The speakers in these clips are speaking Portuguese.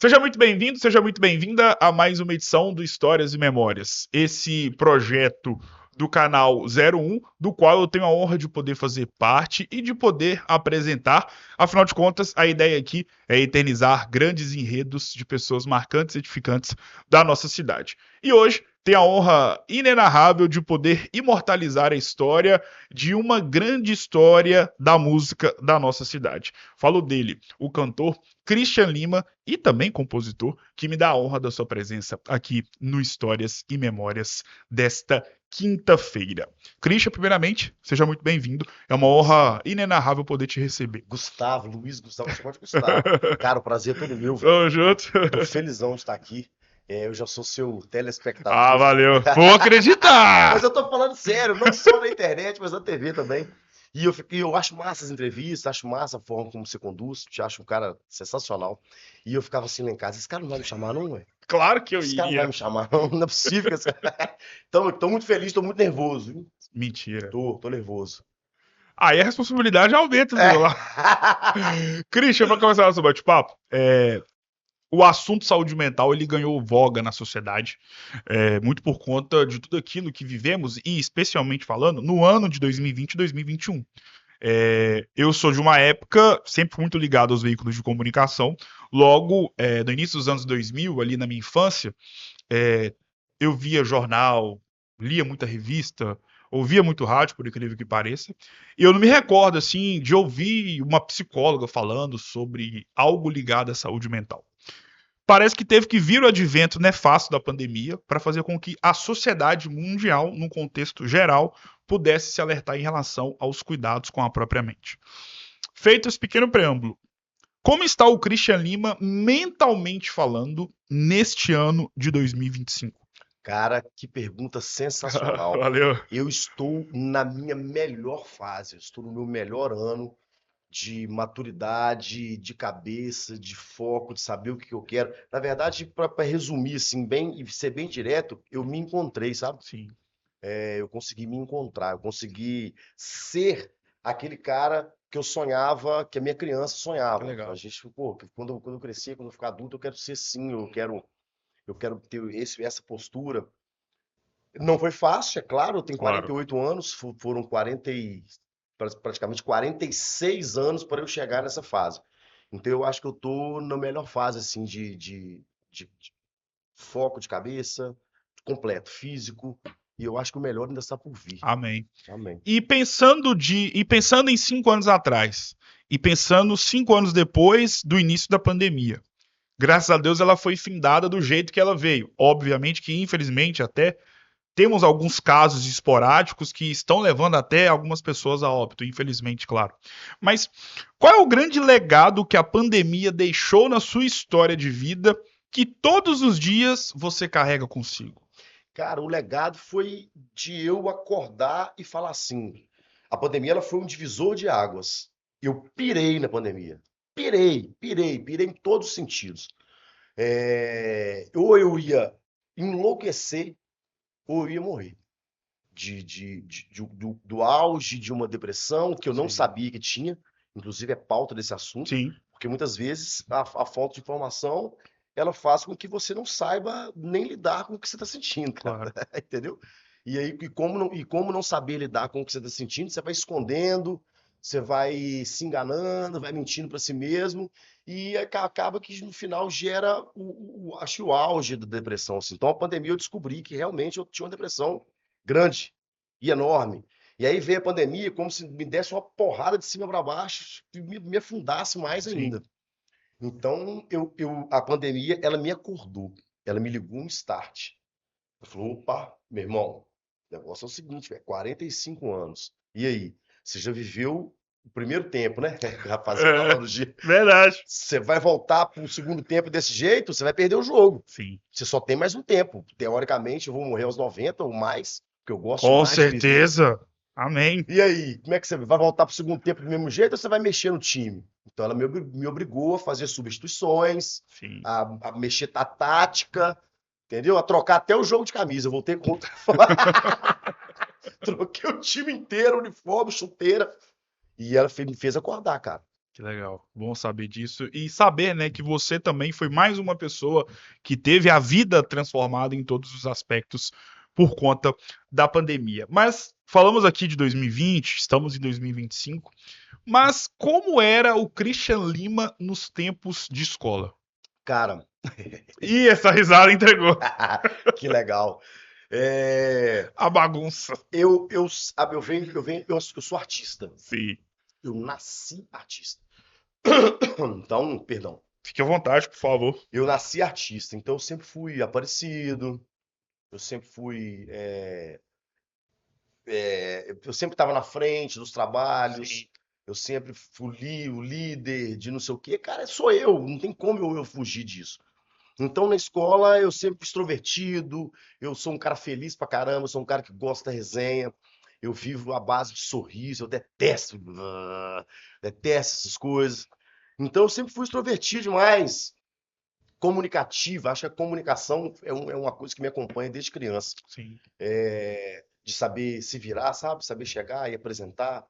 Seja muito bem-vindo, seja muito bem-vinda a mais uma edição do Histórias e Memórias. Esse projeto do canal 01, do qual eu tenho a honra de poder fazer parte e de poder apresentar. Afinal de contas, a ideia aqui é eternizar grandes enredos de pessoas marcantes e edificantes da nossa cidade. E hoje tenho a honra inenarrável de poder imortalizar a história de uma grande história da música da nossa cidade. Falo dele, o cantor Christian Lima, e também compositor, que me dá a honra da sua presença aqui no Histórias e Memórias desta quinta-feira. Christian, primeiramente, seja muito bem-vindo. É uma honra inenarrável poder te receber. Gustavo, Luiz Gustavo, você pode Gustavo. Cara, o prazer é todo meu, velho. Tamo junto. Tô felizão de estar aqui. Eu já sou seu Ah, telespectador. valeu. Vou Mas acreditar! eu tô falando sério, não só na internet, mas na TV também. E eu acho massa as entrevistas, acho massa a forma como você conduz, te acho um cara sensacional. E eu ficava assim lá em casa, esse cara não vai me chamar não, ué? Claro que eu Esse cara não vai iria. me chamar não, não é possível que esse cara... Então, eu tô muito feliz, tô muito nervoso, viu? Mentira. Tô nervoso. Aí a responsabilidade aumenta, É. viu? Christian, para começar nosso bate-papo, o assunto saúde mental ele ganhou voga na sociedade, muito por conta de tudo aquilo que vivemos e especialmente falando no ano de 2020 e 2021. Eu sou de uma época sempre muito ligado aos veículos de comunicação. Logo, no início dos anos 2000, ali na minha infância, é, eu via jornal, lia muita revista, ouvia muito rádio, por incrível que pareça. E eu não me recordo assim de ouvir uma psicóloga falando sobre algo ligado à saúde mental. Parece que teve que vir o advento nefasto da pandemia para fazer com que a sociedade mundial, num contexto geral, pudesse se alertar em relação aos cuidados com a própria mente. Feito esse pequeno preâmbulo, como está o Christian Lima mentalmente falando neste ano de 2025? Cara, que pergunta sensacional. Valeu. Eu estou na minha melhor fase, eu estou no meu melhor ano de maturidade, de cabeça, de foco, de saber o que eu quero. Na verdade, para resumir assim bem e ser bem direto, eu me encontrei, sabe? Sim, Eu consegui me encontrar, eu consegui ser aquele cara que eu sonhava, que a minha criança que sonhava. A legal. gente, pô, quando eu crescer, quando eu ficar adulto, eu quero ser assim, eu quero ter essa postura. Não foi fácil, é claro, eu tenho Claro. 48 anos, foram praticamente 46 anos para eu chegar nessa fase. Então eu acho que eu tô na melhor fase assim de foco de cabeça, completo, físico, e eu acho que o melhor ainda está por vir. Amém. Amém. E pensando em 5 anos atrás, e pensando 5 anos depois do início da pandemia, graças a Deus ela foi findada do jeito que ela veio. Obviamente que, infelizmente, até temos alguns casos esporádicos que estão levando até algumas pessoas a óbito, infelizmente, claro. Mas qual é o grande legado que a pandemia deixou na sua história de vida que todos os dias você carrega consigo? Cara, o legado foi de eu acordar e falar assim, a pandemia ela foi um divisor de águas. Eu pirei na pandemia. Pirei em todos os sentidos. Ou eu ia enlouquecer, ou eu ia morrer. Do auge de uma depressão que eu não Sim. sabia que tinha, inclusive é pauta desse assunto, Sim, porque muitas vezes a falta de informação ela faz com que você não saiba nem lidar com o que você está sentindo, cara, claro. entendeu? E aí, e como não saber lidar com o que você está sentindo, você vai escondendo, você vai se enganando, vai mentindo para si mesmo, e acaba que no final gera acho que o auge da depressão. Assim. Então, a pandemia eu descobri que realmente eu tinha uma depressão grande e enorme. E aí veio a pandemia, como se me desse uma porrada de cima para baixo, e me afundasse mais Sim. ainda. Então, a pandemia, ela me acordou, ela me ligou um start. Ela falou, opa, meu irmão, o negócio é o seguinte, velho, 45 anos. E aí? Você já viveu o primeiro tempo, né? O rapazinho É, falando de. verdade. Você vai voltar para o segundo tempo desse jeito, você vai perder o jogo. Sim. Você só tem mais um tempo. Teoricamente, eu vou morrer aos 90 ou mais, porque eu gosto Com demais de viver. certeza. Amém. E aí, como é que você vai voltar para o segundo tempo do mesmo jeito ou você vai mexer no time? Então ela me obrigou a fazer substituições, Sim. a mexer na tática, entendeu? A trocar até o jogo de camisa. Eu voltei contra. Troquei o time inteiro, uniforme, chuteira. E ela me fez acordar, cara. Que legal. Bom saber disso. E saber, né, que você também foi mais uma pessoa que teve a vida transformada em todos os aspectos por conta da pandemia. Mas falamos aqui de 2020, estamos em 2025. Mas como era o Christian Lima nos tempos de escola? Cara, Ih, essa risada entregou. que legal. É, A bagunça. sabe, eu sou artista. Sim. Eu nasci artista. Então, perdão. Fique à vontade, por favor. Eu nasci artista, então eu sempre fui aparecido, eu sempre eu sempre estava na frente dos trabalhos, Sim. eu sempre fui o líder de não sei o quê. Cara, sou eu, não tem como eu fugir disso. Então, na escola, eu sempre fui extrovertido, eu sou um cara feliz pra caramba, eu sou um cara que gosta da resenha, eu vivo à base de sorriso, eu detesto essas coisas. Então, eu sempre fui extrovertido demais, comunicativo. Acho que a comunicação é uma coisa que me acompanha desde criança. Sim. De saber se virar, sabe? Saber chegar e apresentar.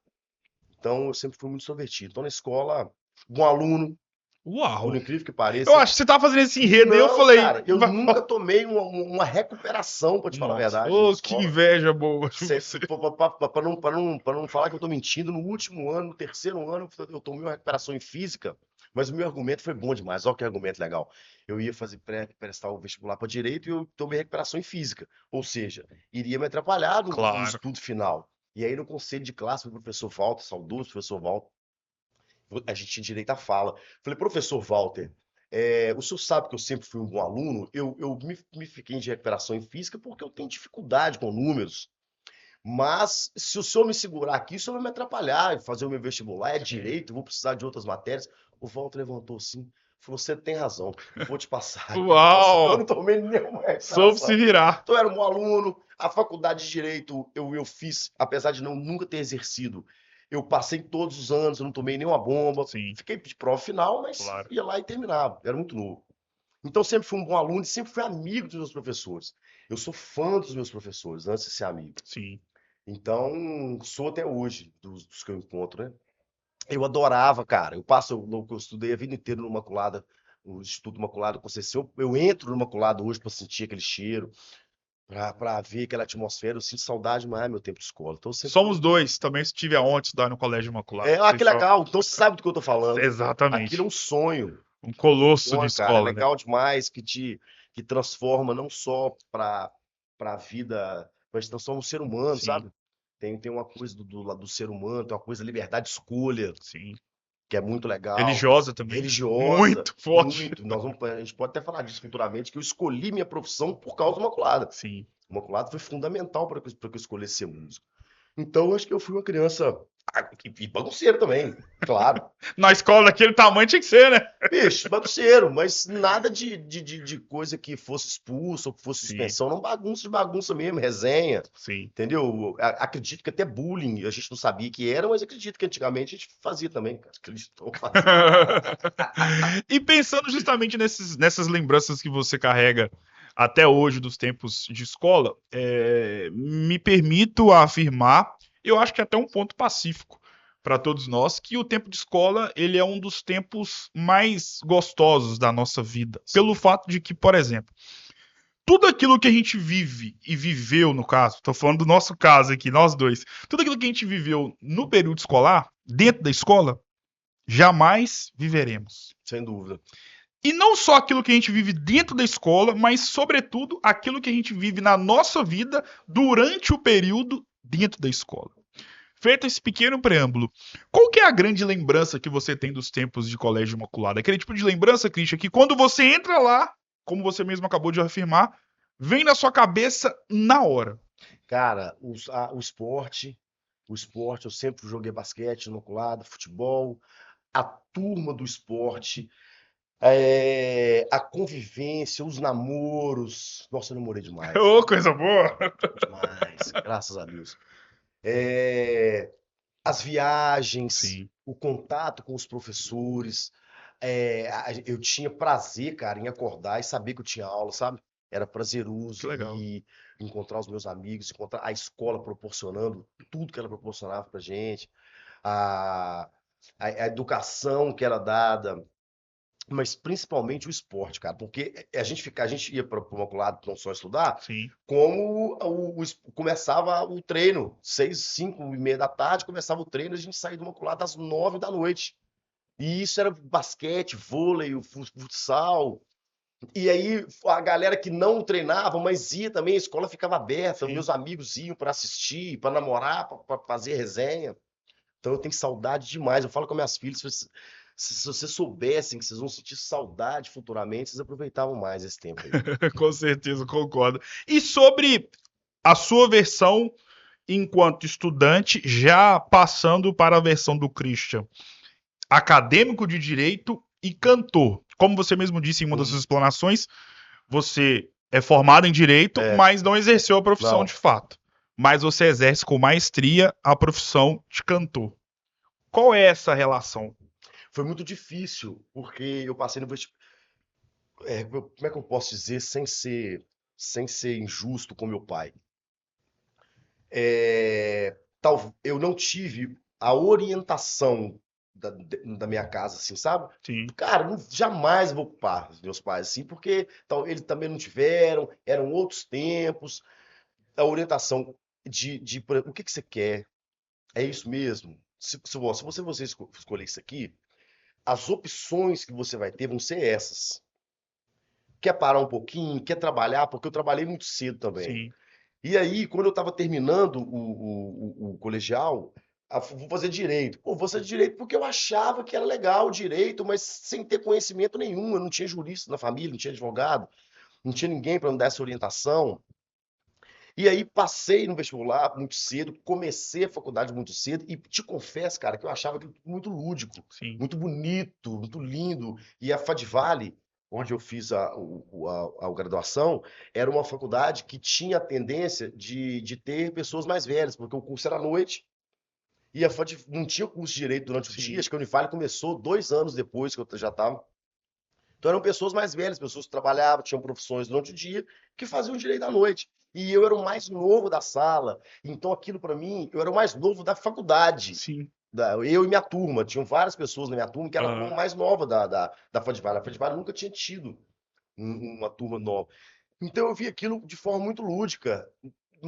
Então, eu sempre fui muito extrovertido. Então, na escola, bom aluno, por Uau. incrível que Eu pareça. acho que você tá fazendo esse enredo aí, eu Não, falei. cara, eu nunca tomei uma recuperação, pra te falar a Nossa, verdade, na ô, que escola. inveja boa de você. Pra não falar que eu tô mentindo, no último ano, no terceiro ano, eu tomei uma recuperação em física, mas o meu argumento foi bom demais. Olha que argumento legal. Eu ia fazer prestar o vestibular para direito e eu tomei recuperação em física. Ou seja, iria me atrapalhar no Claro. estudo final. E aí, no conselho de classe, o professor Walter, saudoso professor Walter, a gente tinha direito à fala. Falei, professor Walter, o senhor sabe que eu sempre fui um bom aluno? Eu me fiquei de recuperação em física porque eu tenho dificuldade com números. Mas se o senhor me segurar aqui, isso vai me atrapalhar em fazer o meu vestibular, é direito, eu vou precisar de outras matérias. O Walter levantou assim, falou: você tem razão, vou te passar. Eu não Uau! tomei nenhuma Soube se recuperação. virar. Então, eu era um bom aluno. A faculdade de Direito eu fiz, apesar de nunca ter exercido. Eu passei todos os anos, eu não tomei nenhuma bomba. Sim, Fiquei de prova final, mas claro. ia lá e terminava. Era muito novo. Então, sempre fui um bom aluno e sempre fui amigo dos meus professores. Eu sou fã dos meus professores, antes de ser amigo. Sim. Então, sou até hoje, dos que eu encontro, né? Eu adorava, cara. Eu estudei a vida inteira no Imaculada, no Instituto Imaculada Conceição. Eu entro no Imaculada hoje para sentir aquele cheiro, para ver aquela atmosfera. Eu sinto saudade mais do meu tempo de escola. Então, eu sempre Somos fui. dois. Também estive aonde estudar no Colégio Imaculado. Vocês Que só... legal. Então, você sabe do que eu tô falando. Aquilo é Exatamente. um sonho. Um Um colosso de sonho, cara. É escola, né? legal demais que transforma não só para a vida, mas transforma o ser humano, Sim, sabe? Tem uma coisa do ser humano, tem uma coisa da liberdade de escolha, sim. que é muito legal. Religiosa também. Religiosa, Muito forte. muito. A gente pode até falar disso futuramente, que eu escolhi minha profissão por causa do Imaculada. Sim. O Imaculada foi fundamental para que eu escolhesse ser músico. Então, eu acho que eu fui uma criança. E bagunceiro também, claro. Na escola daquele tamanho tinha que ser, né? Bicho, bagunceiro, mas nada de coisa que fosse expulso ou que fosse Sim, suspensão, não bagunça de bagunça mesmo, resenha, sim. entendeu? Acredito que até bullying a gente não sabia que era, mas acredito que antigamente a gente fazia também, cara. Acreditou, fazia. E pensando justamente nessas lembranças que você carrega até hoje dos tempos de escola, me permito afirmar, eu acho que é até um ponto pacífico para todos nós, que o tempo de escola ele é um dos tempos mais gostosos da nossa vida, pelo Sim, fato de que, por exemplo, tudo aquilo que a gente vive e viveu, no caso, tô falando do nosso caso aqui, nós dois, tudo aquilo que a gente viveu no período escolar, dentro da escola, jamais viveremos. sem dúvida. E não só aquilo que a gente vive dentro da escola, mas, sobretudo, aquilo que a gente vive na nossa vida durante o período dentro da escola. Feito esse pequeno preâmbulo, qual que é a grande lembrança que você tem dos tempos de colégio imaculado? Aquele tipo de lembrança, Christian, que quando você entra lá, como você mesmo acabou de afirmar, vem na sua cabeça na hora. Cara, o esporte, eu sempre joguei basquete, inoculado, futebol, a turma do esporte, a convivência, os namoros. Nossa, eu namorei demais, Ô, coisa boa! demais, graças a Deus. É, as viagens, Sim, o contato com os professores. Eu tinha prazer, cara, em acordar e saber que eu tinha aula, sabe? Era que prazeroso legal. e encontrar os meus amigos, encontrar a escola proporcionando tudo que ela proporcionava pra gente. A, a educação que era dada, mas principalmente o esporte, cara, porque a gente ia para o Imaculado não só estudar, Sim. como começava o treino, 6, 5 e meia da tarde, começava o treino, a gente saía do Imaculado às 9 da noite. E isso era basquete, vôlei, o futsal. E aí a galera que não treinava, mas ia também, a escola ficava aberta, Sim. meus amigos iam para assistir, para namorar, para fazer resenha. Então eu tenho saudade demais. Eu falo com minhas filhas, se vocês soubessem que vocês vão sentir saudade futuramente, vocês aproveitavam mais esse tempo aí. Com certeza, concordo. E sobre a sua versão enquanto estudante, já passando para a versão do Christian, acadêmico de direito e cantor. Como você mesmo disse em uma das suas explanações, você é formado em direito, mas não exerceu a profissão Não. de fato. Mas você exerce com maestria a profissão de cantor. Qual é essa relação? Foi muito difícil, porque eu passei no vestibular. Como é que eu posso dizer sem ser injusto com meu pai? Eu não tive a orientação da minha casa, assim, sabe? Sim, Cara, jamais vou culpar os meus pais, assim, porque eles também não tiveram, eram outros tempos. A orientação por exemplo, o que que você quer? É isso mesmo? Se você escolher isso aqui, as opções que você vai ter vão ser essas. Quer parar um pouquinho? Quer trabalhar? Porque eu trabalhei muito cedo também. sim, E aí, quando eu estava terminando o colegial, vou fazer direito. Pô, vou fazer direito porque eu achava que era legal o direito, mas sem ter conhecimento nenhum. Eu não tinha jurista na família, não tinha advogado, não tinha ninguém para me dar essa orientação. E aí passei no vestibular muito cedo, comecei a faculdade muito cedo e te confesso, cara, que eu achava aquilo muito lúdico, sim. muito bonito, muito lindo. E a Fadvale, onde eu fiz a graduação, era uma faculdade que tinha a tendência de ter pessoas mais velhas, porque o curso era à noite e não tinha curso de direito durante o dia. Sim. Acho que a Unifale começou 2 anos depois que eu já estava. Então eram pessoas mais velhas, pessoas que trabalhavam, tinham profissões durante o dia, que faziam direito à noite. E eu era o mais novo da sala. Então aquilo para mim, eu era o mais novo da faculdade. Sim. Eu e minha turma. Tinham várias pessoas na minha turma que era a Aham. turma mais nova da Fadvale. A Fadvale nunca tinha tido uma turma nova. Então eu vi aquilo de forma muito lúdica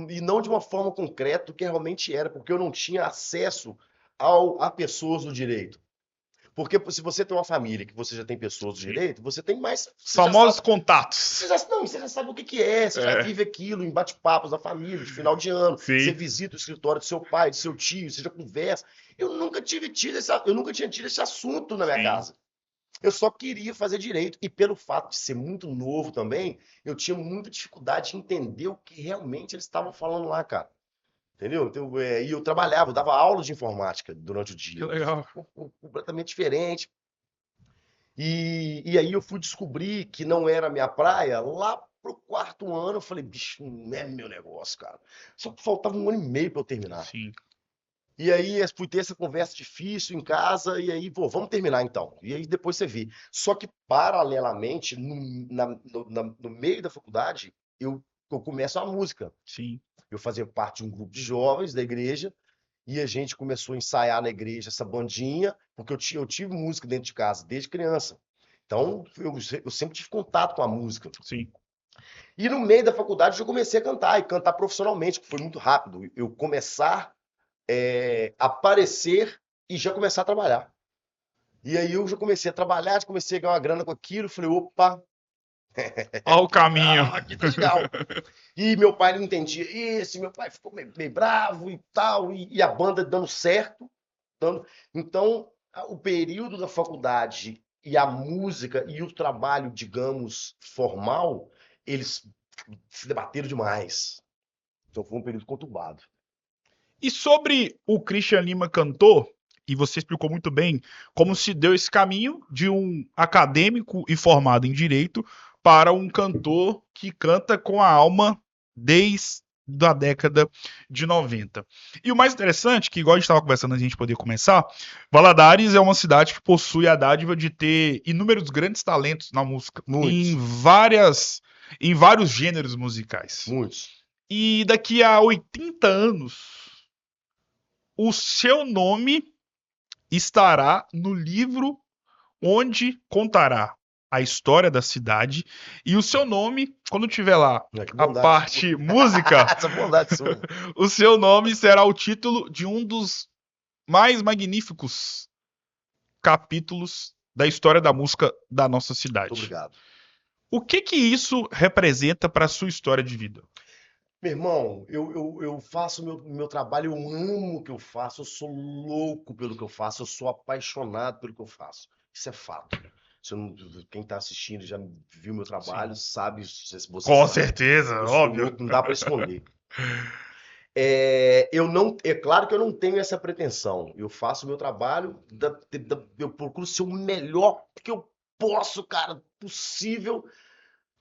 e não de uma forma concreta do que realmente era, porque eu não tinha acesso a pessoas do direito. Porque se você tem uma família que você já tem pessoas do Sim. direito, você tem mais. Você já Famosos sabe, contatos. você já sabe o que que é, você já É, vive aquilo em bate-papos da família, de final de ano. Você sim. visita o escritório do seu pai, do seu tio, você já conversa. Eu nunca tinha tido esse assunto na minha Sim. casa. Eu só queria fazer direito. E pelo fato de ser muito novo também, eu tinha muita dificuldade de entender o que realmente eles estavam falando lá, cara. Entendeu? Então, e eu trabalhava, eu dava aula de informática durante o Que dia. legal. Completamente diferente. E aí eu fui descobrir que não era minha praia lá pro quarto ano. Eu falei, bicho, não é meu negócio, cara. Só que faltava 1 ano e meio para eu terminar. Sim. E aí fui ter essa conversa difícil em casa, e aí, pô, vamos terminar então. E aí depois você vê. Só que, paralelamente, no meio da faculdade, eu começo a música. Sim. Eu fazia parte de um grupo de jovens da igreja, e a gente começou a ensaiar na igreja essa bandinha, porque eu tive música dentro de casa desde criança. Então, eu sempre tive contato com a música. Sim. E no meio da faculdade eu comecei a cantar, e cantar profissionalmente, que foi muito rápido. Eu começar aparecer e já começar a trabalhar. E aí eu já comecei a trabalhar, já comecei a ganhar uma grana com aquilo, falei, opa, Olha o caminho. aqui tá legal. E meu pai não entendia isso, e meu pai ficou meio bravo e tal, e a banda dando certo. Então, o período da faculdade e a música e o trabalho, digamos, formal, eles se debateram demais. Então foi um período conturbado. E sobre o Christian Lima cantor, e você explicou muito bem como se deu esse caminho de um acadêmico e formado em direito para um cantor que canta com a alma desde a década de 90. E o mais interessante, que igual a gente estava conversando antes de a gente poder começar, Valadares é uma cidade que possui a dádiva de ter inúmeros grandes talentos na música, Muitos, em vários gêneros musicais. muitos. E daqui a 80 anos, o seu nome estará no livro onde contará a história da cidade e o seu nome, quando tiver lá Ah, que a bondade sua. parte música, Essa bondade sua. o seu nome será o título de um dos mais magníficos capítulos da história da música da nossa Muito cidade. obrigado. O que que isso representa para a sua história de vida? Meu irmão, eu faço meu trabalho, eu amo o que eu faço, eu sou louco pelo que eu faço, eu sou apaixonado pelo que eu faço. Isso é fato. Se eu não- Quem está assistindo já viu meu trabalho, Sim. sabe, você Com sabe. certeza, Eu sou óbvio. louco, não dá para esconder. Eu não, é claro que eu não tenho essa pretensão. Eu faço o meu trabalho, eu procuro ser o melhor que eu posso, cara, possível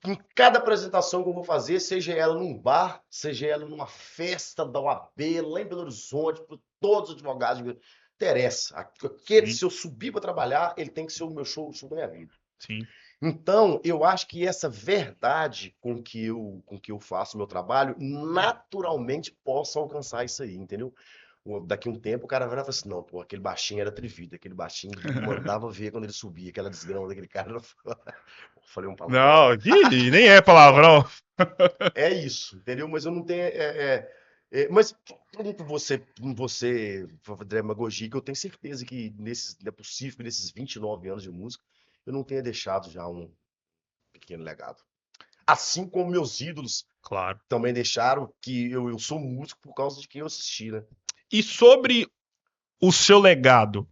em cada apresentação que eu vou fazer, seja ela num bar, seja ela numa festa da OAB, lá em Belo Horizonte, para todos os advogados, não interessa. Sim, Se eu subir para trabalhar, ele tem que ser o meu show, o show da minha vida. sim. Então, eu acho que essa verdade com que eu faço o meu trabalho, naturalmente posso alcançar isso aí, entendeu? Daqui a um tempo o cara vai falar assim, não, pô, aquele baixinho era atrevido, aquele baixinho mandava ver quando ele subia, aquela desgrama daquele cara. Falei um palavrão. Não, ih, nem é palavrão. É isso, entendeu? Mas eu não tenho. Mas tudo que você demagogia, que eu tenho certeza que não é possível que nesses 29 anos de música eu não tenha deixado já um pequeno legado. Assim como meus ídolos Claro. também deixaram, que eu sou músico por causa de quem eu assisti, né? E sobre o seu legado,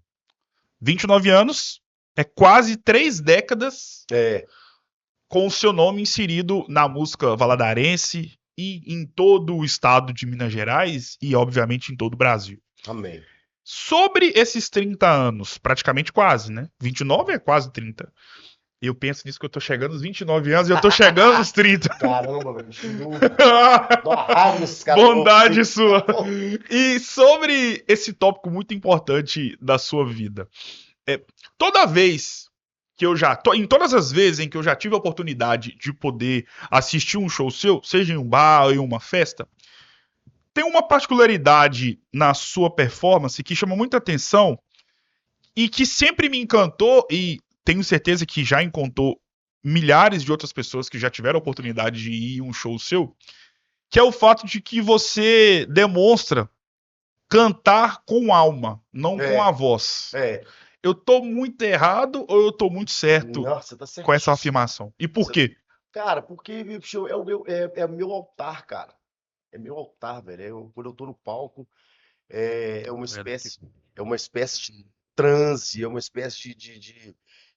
29 anos, é quase 3 décadas É, com o seu nome inserido na música valadarense e em todo o estado de Minas Gerais e, obviamente, em todo o Brasil. amém. Sobre esses 30 anos, praticamente quase, né? 29 é quase 30. Eu penso nisso que eu tô chegando aos 29 anos e eu tô chegando aos 30. Caramba, velho, dá uma raiva desses caras loucos Bondade assim. sua. E sobre esse tópico muito importante da sua vida. É, toda vez que eu já. Em todas as vezes em que eu já tive a oportunidade de poder assistir um show seu, seja em um bar ou em uma festa, tem uma particularidade na sua performance que chama muita atenção e que sempre me encantou e tenho certeza que já encantou milhares de outras pessoas que já tiveram a oportunidade de ir em um show seu, que é o fato de que você demonstra cantar com alma, não com a É, voz. é. Eu tô muito errado ou eu tô muito certo Nossa, você tá com essa certíssimo. afirmação? E por Você- quê? Cara, porque bicho, é o meu altar, cara. É meu altar, velho. Quando eu tô no palco, é, é uma espécie, é uma espécie de transe, é uma espécie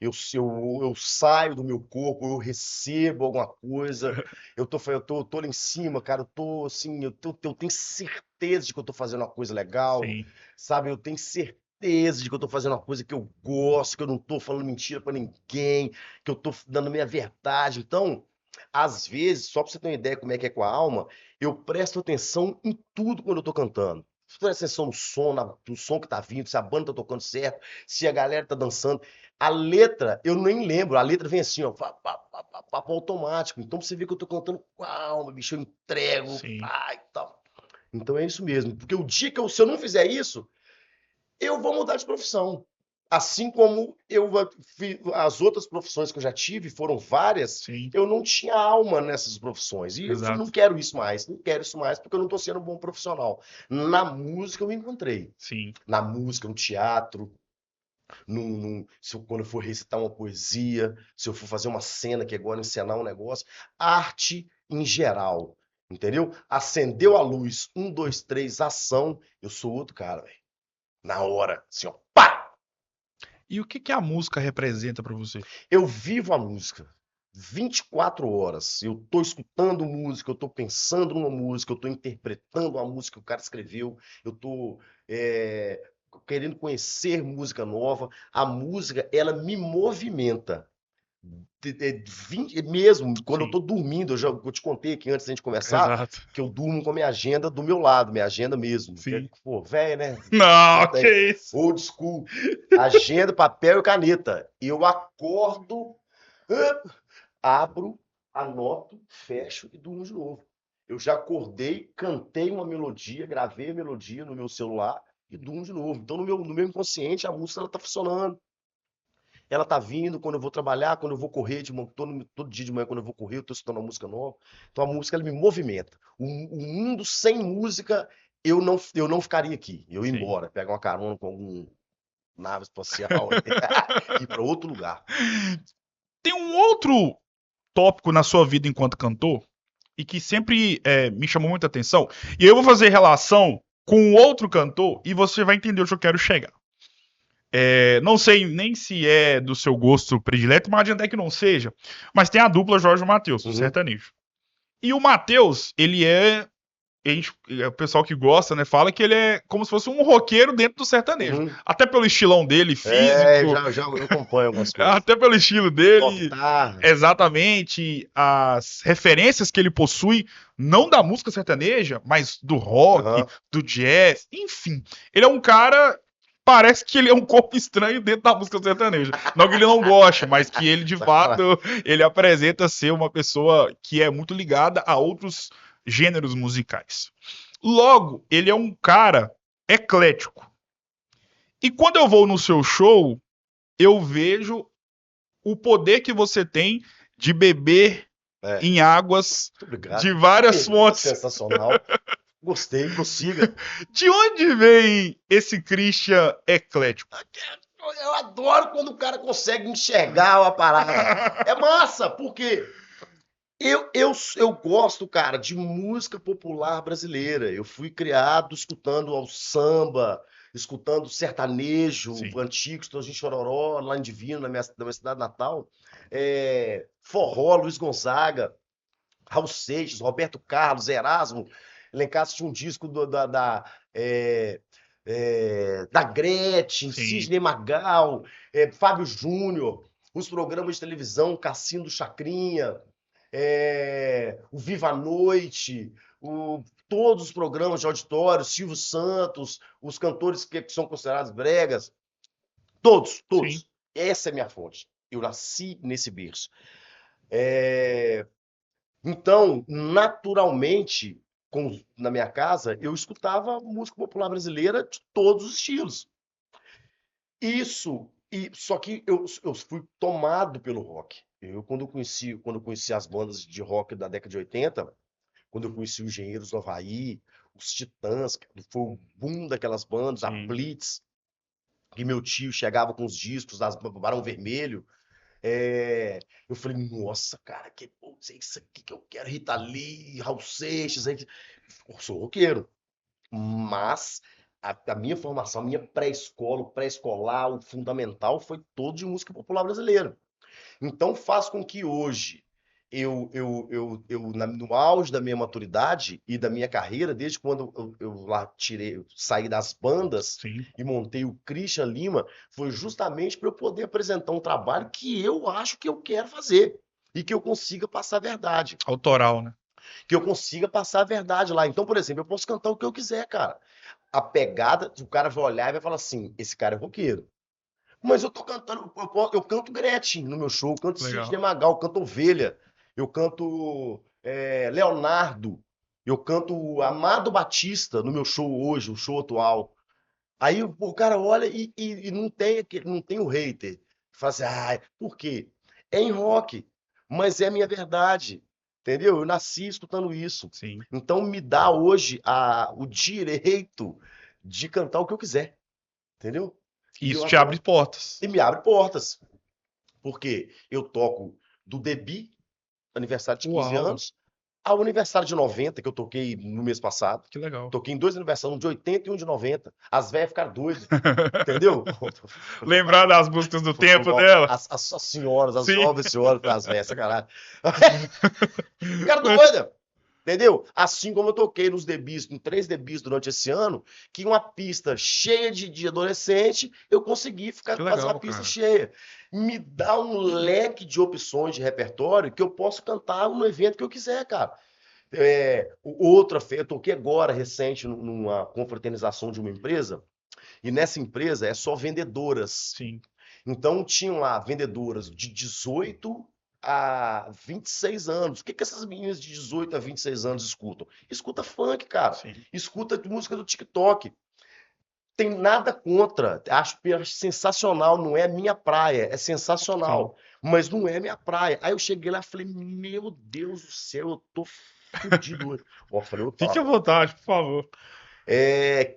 eu saio do meu corpo, eu recebo alguma coisa, eu tô lá em cima, cara, eu tô assim, eu tenho certeza de que eu tô fazendo uma coisa legal, Sim, sabe? Eu tenho certeza de que eu tô fazendo uma coisa que eu gosto, que eu não tô falando mentira pra ninguém, que eu tô dando a minha verdade. Então, às vezes, só pra você ter uma ideia como é que é com a alma, eu presto atenção em tudo quando eu tô cantando. Presta atenção no som, no som que tá vindo, se a banda tá tocando certo, se a galera tá dançando. A letra, eu nem lembro, a letra vem assim, ó, papo automático. Então você vê que eu tô cantando com a alma, bicho, eu entrego, sim. pá, e tal. Então é isso mesmo, porque o dia que se eu não fizer isso, eu vou mudar de profissão. Assim como as outras profissões que eu já tive, foram várias, Sim, eu não tinha alma nessas profissões. E eu falei, não exato. quero isso mais, não quero isso mais, porque eu não estou sendo um bom profissional. Na música eu me encontrei. Sim. Na música, no teatro, quando eu for recitar uma poesia, se eu for fazer uma cena que agora encenar um negócio, arte em geral. Entendeu? Acendeu a luz, um, dois, três, ação. Eu sou outro cara, velho. Na hora, assim, ó, pá! E o que que a música representa pra você? Eu vivo a música 24 horas. Eu tô escutando música, eu tô pensando numa música, eu tô interpretando uma música que o cara escreveu, eu tô é, querendo conhecer música nova. A música, ela me movimenta. Mesmo quando eu Sim, tô dormindo, eu te contei aqui antes da gente começar, exato. que eu durmo com a minha agenda do meu lado, minha agenda mesmo. Sim. Pô, velho, né? Não, que isso? Old school. Agenda, papel e caneta. Eu acordo, abro, anoto, fecho e durmo de novo. Eu já acordei, cantei uma melodia, gravei a melodia no meu celular e durmo de novo. Então, no meu inconsciente, a música ela tá funcionando. Ela tá vindo quando eu vou trabalhar, quando eu vou correr, todo dia de manhã, quando eu vou correr, eu tô escutando uma música nova. Então, a música ela me movimenta. O mundo sem música, eu não ficaria aqui. Eu ia Sim. embora, pegar uma carona com algum nave espacial e ir para outro lugar. Tem um outro tópico na sua vida enquanto cantor e que sempre me chamou muita atenção. E eu vou fazer relação com outro cantor e você vai entender onde eu quero chegar. Não sei nem se é do seu gosto predileto, mas até que não seja. Mas tem a dupla Jorge e Mateus, o Uhum. sertanejo. E o Mateus, o pessoal que gosta, né, fala que ele é como se fosse um roqueiro dentro do sertanejo. Uhum. Até pelo estilão dele, físico, Já eu acompanho algumas coisas. até pelo estilo dele, Tocar. exatamente as referências que ele possui, não da música sertaneja, mas do rock, Aham. do jazz, enfim. Ele é um cara. Parece que ele é um corpo estranho dentro da música sertaneja. Não que ele não goste, mas que ele, de fato, Sacanagem. ele apresenta ser uma pessoa que é muito ligada a outros gêneros musicais. Logo, ele é um cara eclético. E quando eu vou no seu show, eu vejo o poder que você tem de beber É, em águas muito obrigado. de Que várias pergunta fontes. sensacional. Gostei, prossiga. De onde vem esse Christian eclético? Eu adoro quando o cara consegue enxergar a parada. É massa, porque eu gosto, cara, de música popular brasileira. Eu fui criado escutando ao samba, escutando sertanejo Sim, antigo, Estourinho Chororó, lá em Divino, na minha cidade natal. Forró, Luiz Gonzaga, Raul Seixas, Roberto Carlos, Erasmo. Elencasse tinha um disco da Gretchen, sim, Sidney Magal, Fábio Júnior, os programas de televisão, Cassino do Chacrinha, o Viva a Noite, todos os programas de auditório, Silvio Santos, os cantores que são considerados bregas, todos, sim. todos. Essa é a minha fonte. Eu nasci nesse berço. É, Então, naturalmente, na minha casa, eu escutava música popular brasileira de todos os estilos. Só que eu fui tomado pelo rock. Quando eu conheci as bandas de rock da década de 80, quando eu conheci os Engenheiros do Havaí, os Titãs, que foi o boom daquelas bandas, a Sim. Blitz, que meu tio chegava com os discos das Barão Vermelho. Eu falei, nossa, cara, putz, é isso aqui que eu quero, Rita Lee, Raul Seixas. Eu sou roqueiro, mas a minha formação, a minha pré-escola, o pré-escolar, o fundamental foi todo de música popular brasileira. Então faz com que hoje, no auge da minha maturidade e da minha carreira, desde quando eu lá saí das bandas Sim. e montei o Christian Lima, foi justamente para eu poder apresentar um trabalho que eu acho que eu quero fazer e que eu consiga passar a verdade. Autoral, né? Que eu consiga passar a verdade lá. Então, por exemplo, eu posso cantar o que eu quiser, cara. A pegada, o cara vai olhar e vai falar assim: esse cara é roqueiro. Mas eu tô cantando, eu canto Gretchen no meu show, eu canto Legal. Sidney Magal, eu canto Ovelha, eu canto Leonardo, eu canto Amado Batista no meu show hoje, o show atual. Aí o cara olha e não tem o hater. Fala assim, por quê? É em rock, mas é a minha verdade, entendeu? Eu nasci escutando isso. Sim. Então me dá hoje o direito de cantar o que eu quiser, entendeu? E eu Isso te abre adoro. portas. E me abre portas, porque eu toco do Debi, aniversário de 15 Uau, anos, ao aniversário de 90, que eu toquei no mês passado. que legal. Toquei em dois aniversários, um de 80 e um de 90. As velhas ficaram doidas, entendeu? Lembrar das músicas do tempo dela? As senhoras, as Sim. jovens senhoras, as velhas, sacanagem. Ficaram doidas. Entendeu? Assim como eu toquei em 3 debis durante esse ano, que uma pista cheia de adolescente, eu consegui Que fazer uma legal, pista cara. cheia. Me dá um leque de opções de repertório que eu posso cantar no evento que eu quiser, cara. Eu toquei agora, recente, numa confraternização de uma empresa, e nessa empresa é só vendedoras. Sim. Então tinham lá vendedoras de 18 a 26 anos. O que essas meninas de 18 a 26 anos escutam? Escuta funk, cara. Sim. Escuta música do TikTok. tem nada contra. Acho sensacional, não é minha praia, é sensacional, mas não é minha praia. Aí eu cheguei lá e falei, meu Deus do céu, eu tô fudido hoje. Ó, eu falei, Fique à opa, vontade, por favor.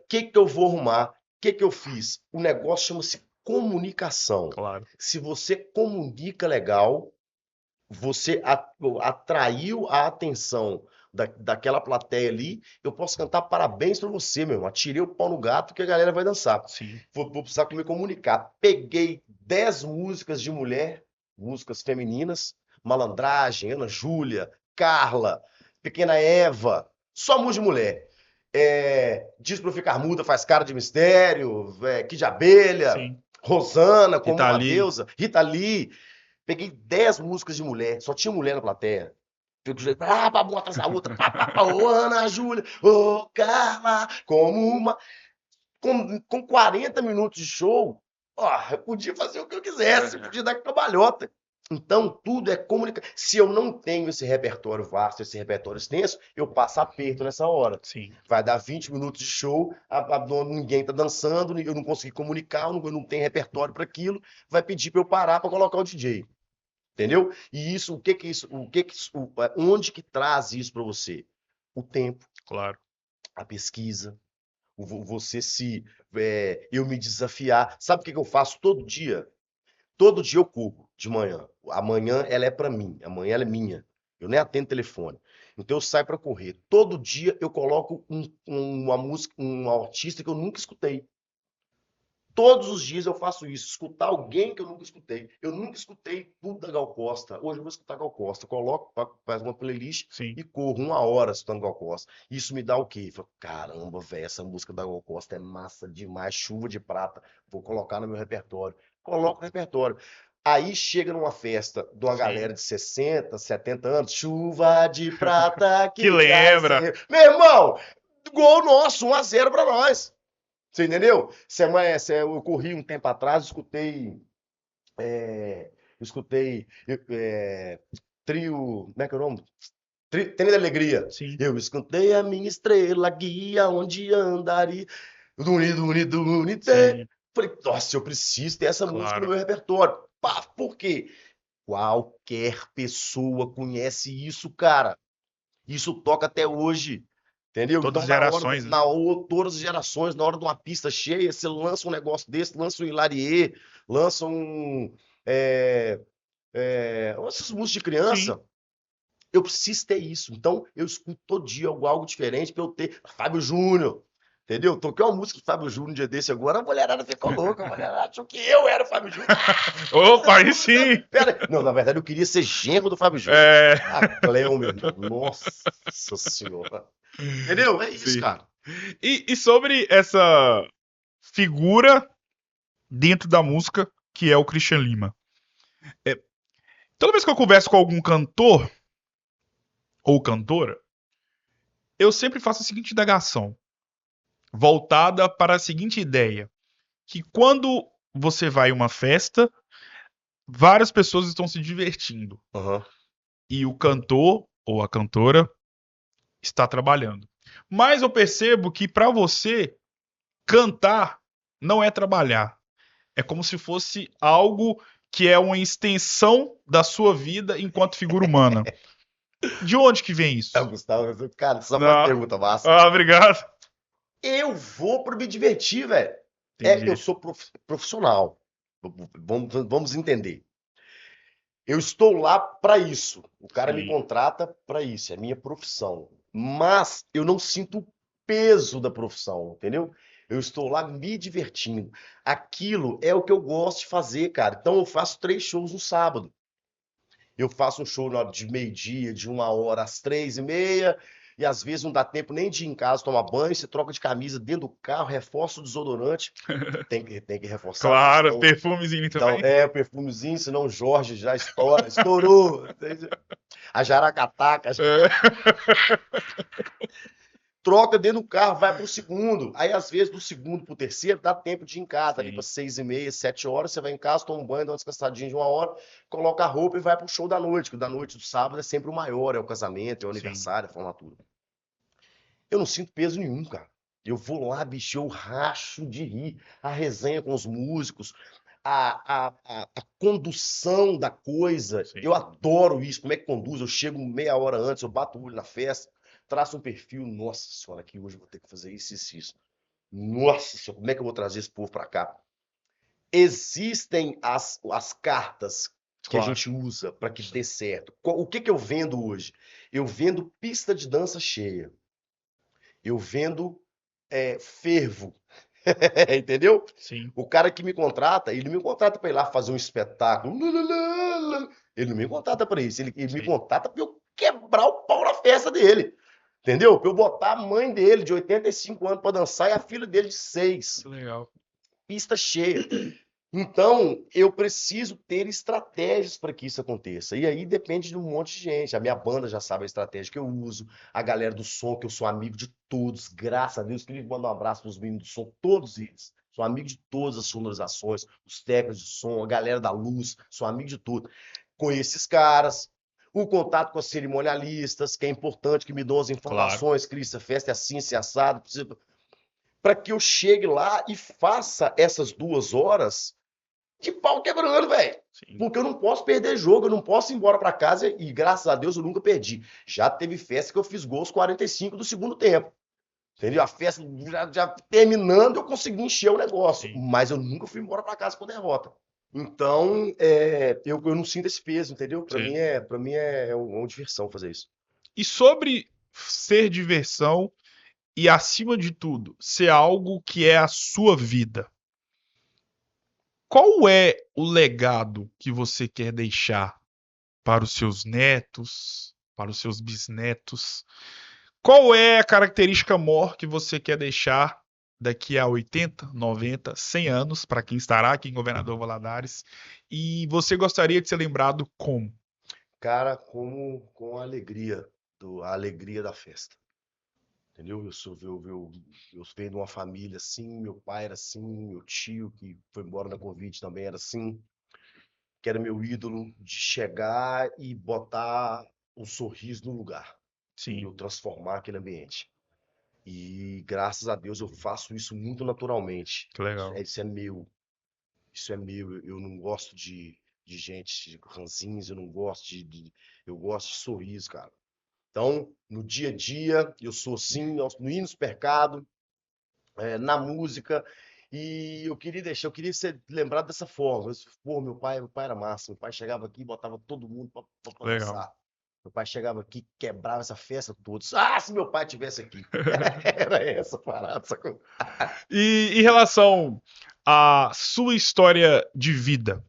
que eu vou arrumar? O que eu fiz? O negócio chama-se comunicação. Claro. Se você comunica legal, você atraiu a atenção daquela plateia ali, eu posso cantar parabéns pra você, meu irmão. Atirei o pau no gato que a galera vai dançar. Sim. Vou precisar me comunicar. Peguei 10 músicas de mulher, músicas femininas, Malandragem, Ana Júlia, Carla, Pequena Eva, só música de mulher. Diz pra eu ficar muda, faz cara de mistério, Kid Abelha, Sim. Rosana, como Rita uma Lee. deusa, Rita Lee. Peguei 10 músicas de mulher, só tinha mulher na plateia. Fico jeito, uma atrás da outra, ô Ana Júlia, ô Carla, como uma. Com 40 minutos de show, ó, eu podia fazer o que eu quisesse, eu podia dar cambalhota. Então, tudo é comunicação. Se eu não tenho esse repertório vasto, esse repertório extenso, eu passo aperto nessa hora. Sim. Vai dar 20 minutos de show, ninguém tá dançando, eu não consegui comunicar, eu não tenho repertório para aquilo, vai pedir para eu parar para colocar o DJ. Entendeu? E isso, onde que traz isso para você? O tempo, Claro. a pesquisa, você eu me desafiar. Sabe o que eu faço todo dia? Todo dia eu corro de manhã. Amanhã ela é para mim, amanhã ela é minha. Eu nem atendo telefone. Então eu saio para correr. Todo dia eu coloco uma música, um artista que eu nunca escutei. Todos os dias eu faço isso, escutar alguém que eu nunca escutei. Eu nunca escutei tudo da Gal Costa. Hoje eu vou escutar Gal Costa. Coloco, faz uma playlist Sim. e corro 1 hora escutando Gal Costa. Isso me dá o quê? Falo, caramba, velho, essa música da Gal Costa é massa demais, chuva de prata. Vou colocar no meu repertório. Coloco no repertório. Aí chega numa festa de uma galera de 60, 70 anos, chuva de prata Que que lembra. cai. Meu irmão, gol nosso, 1-0 pra nós. Você entendeu? Eu corri um tempo atrás, trio, como é que é o nome? Trem da Alegria. Sim. Eu escutei a minha estrela guia onde andaria. Duni, duni, duni, tê. Sim. Falei, nossa, eu preciso ter essa música no Claro. meu repertório. Pá, por quê? Qualquer pessoa conhece isso, cara. Isso toca até hoje. Entendeu? Todas Então, as gerações, né? todas as gerações, na hora de uma pista cheia, você lança um negócio desse, lança um Hilarie, lança essas músicas de criança. Sim. Eu preciso ter isso. Então, eu escuto todo dia algo diferente para eu ter. Fábio Júnior, entendeu? Toquei uma música do Fábio Júnior um dia desse agora, a mulherada ficou louca, a mulherada achou que eu era o Fábio Júnior. Opa, aí sim! Pera. Não, na verdade, eu queria ser genro do Fábio Júnior. A Cleo, meu irmão. Nossa Senhora. Entendeu? É isso, Sim. cara. E sobre essa figura dentro da música que é o Christian Lima. Toda vez que eu converso com algum cantor ou cantora, eu sempre faço a seguinte indagação, voltada para a seguinte ideia, que quando você vai a uma festa, várias pessoas estão se divertindo. Uhum. E o cantor ou a cantora está trabalhando. Mas eu percebo que para você, cantar não é trabalhar. É como se fosse algo que é uma extensão da sua vida enquanto figura humana. De onde que vem isso? Gustavo, cara, só uma Não. pergunta massa. Obrigado. Eu vou para me divertir, velho. Entendi. Eu sou profissional. Vamos entender. Eu estou lá para isso. O cara me Sim. contrata para isso. É minha profissão. Mas eu não sinto o peso da profissão, entendeu? Eu estou lá me divertindo. Aquilo é o que eu gosto de fazer, cara. Então eu faço 3 shows no sábado. Eu faço um show de meio-dia, de 1 hora às 3h30, e às vezes não dá tempo nem de ir em casa tomar banho, você troca de camisa dentro do carro, reforça o desodorante. Tem que reforçar, Claro, senão, perfumezinho então, também. o perfumezinho, senão o Jorge já estourou. A jaracataca, É. troca dentro do carro, vai pro segundo. Aí, às vezes, do segundo pro terceiro, dá tempo de ir em casa. Ali Sim. para 6h30, 7 horas, você vai em casa, toma um banho, dá uma descansadinha de 1 hora, coloca a roupa e vai pro show da noite, que o da noite do sábado é sempre o maior, é o casamento, é o Sim. aniversário, a formatura. Eu não sinto peso nenhum, cara. Eu vou lá, bicho, eu racho de rir. A resenha com os músicos, a condução da coisa. Sim. Eu adoro isso. Como é que conduz? Eu chego meia hora antes, eu bato o olho na festa, traço um perfil. Nossa senhora, aqui hoje eu vou ter que fazer isso, isso, isso. Nossa senhora, como é que eu vou trazer esse povo pra cá? Existem as cartas que a Claro. gente usa para que dê certo. O que que eu vendo hoje? Eu vendo pista de dança cheia. Eu vendo fervo. Entendeu? Sim. O cara que me contrata, ele me contrata para ir lá fazer um espetáculo. Ele não me contrata para isso. Ele me Sim. contrata para eu quebrar o pau na festa dele. Entendeu? Para eu botar a mãe dele, de 85 anos, para dançar e a filha dele de 6. Que legal. Pista cheia. Então, eu preciso ter estratégias para que isso aconteça. E aí depende de um monte de gente. A minha banda já sabe a estratégia que eu uso, a galera do som, que eu sou amigo de todos, graças a Deus. Queria mandar um abraço para os meninos do som, todos eles. Sou amigo de todas as sonorizações, os técnicos de som, a galera da luz, sou amigo de tudo. Conheço esses caras. O contato com os cerimonialistas, que é importante, que me dão as Claro. informações, Cris, a festa é assim, se assado, para que eu chegue lá e faça essas 2 horas de pau quebrando, velho. Sim. Porque eu não posso perder jogo, eu não posso ir embora pra casa e, graças a Deus, eu nunca perdi. Já teve festa que eu fiz gols 45 do segundo tempo. Entendeu? A festa já terminando, eu consegui encher o negócio. Sim. Mas eu nunca fui embora pra casa com derrota. Então, eu não sinto esse peso, entendeu? Pra Sim. mim é uma diversão fazer isso. E sobre ser diversão e, acima de tudo, ser algo que é a sua vida. Qual é o legado que você quer deixar para os seus netos, para os seus bisnetos? Qual é a característica maior que você quer deixar daqui a 80, 90, 100 anos, para quem estará aqui em Governador Valadares? E você gostaria de ser lembrado como? Cara, com a alegria, a alegria da festa. Entendeu? Eu venho de uma família assim, meu pai era assim, meu tio que foi embora da Covid também era assim, que era meu ídolo de chegar e botar um sorriso no lugar, Sim, entendeu? Transformar aquele ambiente. E graças a Deus eu faço isso muito naturalmente. que legal. Isso é meu, isso é meu. Eu não gosto de gente de ranzinhos, eu não gosto eu gosto de sorriso, cara. Então, no dia a dia, eu sou assim, no ir no supermercado, na música. E eu queria ser lembrado dessa forma. Pô, meu pai era massa. Meu pai chegava aqui e botava todo mundo pra Legal. dançar. Meu pai chegava aqui, quebrava essa festa toda. Ah, se meu pai tivesse aqui. Era essa a parada, sacou? E em relação à sua história de vida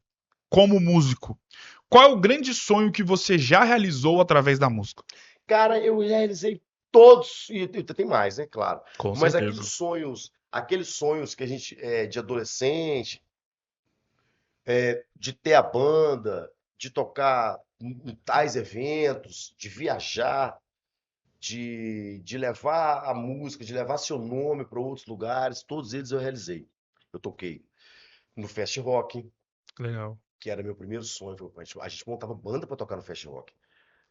como músico, qual é o grande sonho que você já realizou através da música? Cara, eu realizei todos, e tem mais, né? Claro. Com Mas certeza. aqueles sonhos que a gente, de adolescente, de ter a banda, de tocar em tais eventos, de viajar, de levar a música, de levar seu nome para outros lugares, todos eles eu realizei. Eu toquei no Fest Rock, Legal, que era meu primeiro sonho. A gente montava banda para tocar no Fest Rock.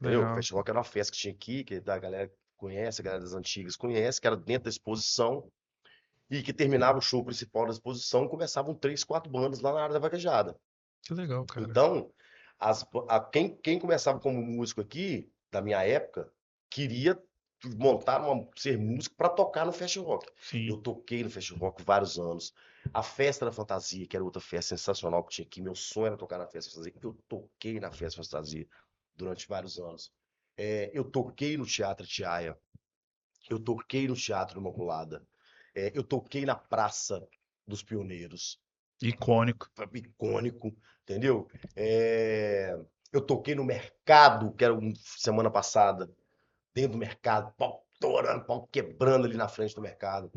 Entendeu? O legal. Fest Rock era uma festa que tinha aqui, que a galera conhece, a galera das antigas conhece, que era dentro da exposição, e que terminava o show principal da exposição, e começavam 3, 4 bandas lá na área da vaquejada. Que legal, cara. Então, quem começava como músico aqui, da minha época, queria ser músico para tocar no Fest Rock. Eu Sim, toquei no Fest Rock vários anos. A Festa da Fantasia, que era outra festa sensacional que tinha aqui, meu sonho era tocar na Festa da Fantasia. Eu toquei na Festa da Fantasia durante vários anos. Eu toquei no Teatro Tiaia, eu toquei no Teatro Imaculada, eu toquei na Praça dos Pioneiros, icônico. icônico, entendeu? Eu toquei no mercado, que era semana passada, dentro do mercado, pau torando, pau quebrando ali na frente do mercado.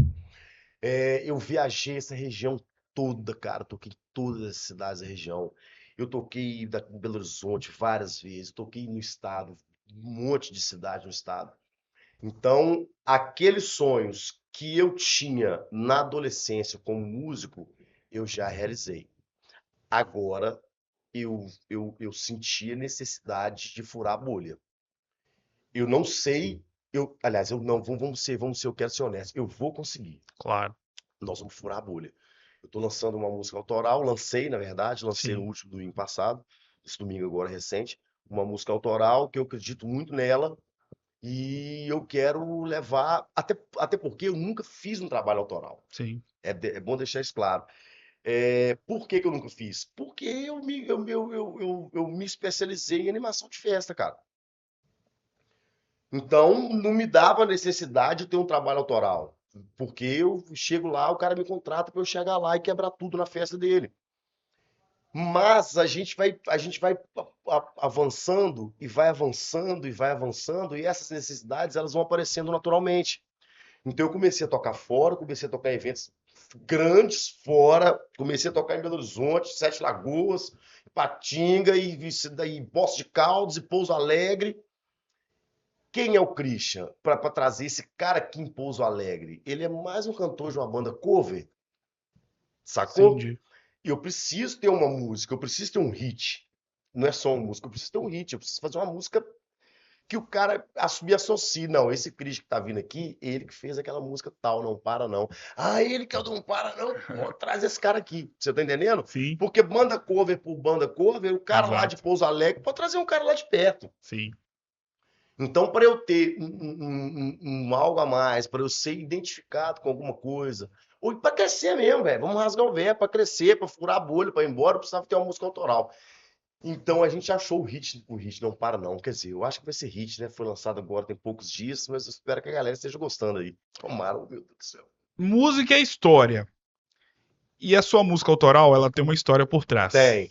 Eu viajei essa região toda, cara, toquei em todas as cidades da região. Eu toquei em Belo Horizonte várias vezes, toquei no estado, um monte de cidade no estado. Então, aqueles sonhos que eu tinha na adolescência como músico, eu já realizei. Agora, eu senti a necessidade de furar a bolha. Eu não sei Aliás, eu não, eu quero ser honesto, eu vou conseguir. Claro, Nós vamos furar a bolha. Eu tô lançando uma música autoral, lancei, na verdade, lancei no sim, último domingo passado, esse domingo agora recente, uma música autoral que eu acredito muito nela e eu quero levar, até porque eu nunca fiz um trabalho autoral. sim, É bom deixar isso claro. Por que que eu nunca fiz? Porque eu me especializei em animação de festa, cara. Então, não me dava necessidade de ter um trabalho autoral. Porque eu chego lá, o cara me contrata para eu chegar lá e quebrar tudo na festa dele. Mas a gente vai avançando e vai avançando e vai avançando, e essas necessidades elas vão aparecendo naturalmente. Então eu comecei a tocar fora, comecei a tocar em eventos grandes fora, comecei a tocar em Belo Horizonte, Sete Lagoas, Patinga e Poços de Caldas e Pouso Alegre. Quem é o Christian para trazer esse cara aqui em Pouso Alegre? Ele é mais um cantor de uma banda cover, sacou? entendi. E eu preciso ter uma música, eu preciso ter um hit. Não é só uma música, eu preciso ter um hit, eu preciso fazer uma música que o cara me associe. Não, esse Christian que tá vindo aqui, ele que fez aquela música tal, não para não. Ah, ele que é o Não Para Não, pô, traz esse cara aqui. Você tá entendendo? Sim, Porque banda cover por banda cover, o cara lá de exato, Pouso Alegre pode trazer um cara lá de perto. sim. Então, para eu ter um algo a mais, para eu ser identificado com alguma coisa, ou para crescer mesmo, velho, vamos rasgar o verbo, para crescer, para furar a bolha, para ir embora, eu precisava ter uma música autoral. Então a gente achou o hit não para não, quer dizer, eu acho que vai ser hit, né? Foi lançado agora tem poucos dias, mas eu espero que a galera esteja gostando aí. Tomara, oh, meu Deus do céu. Música é história. E a sua música autoral, ela tem uma história por trás. Tem,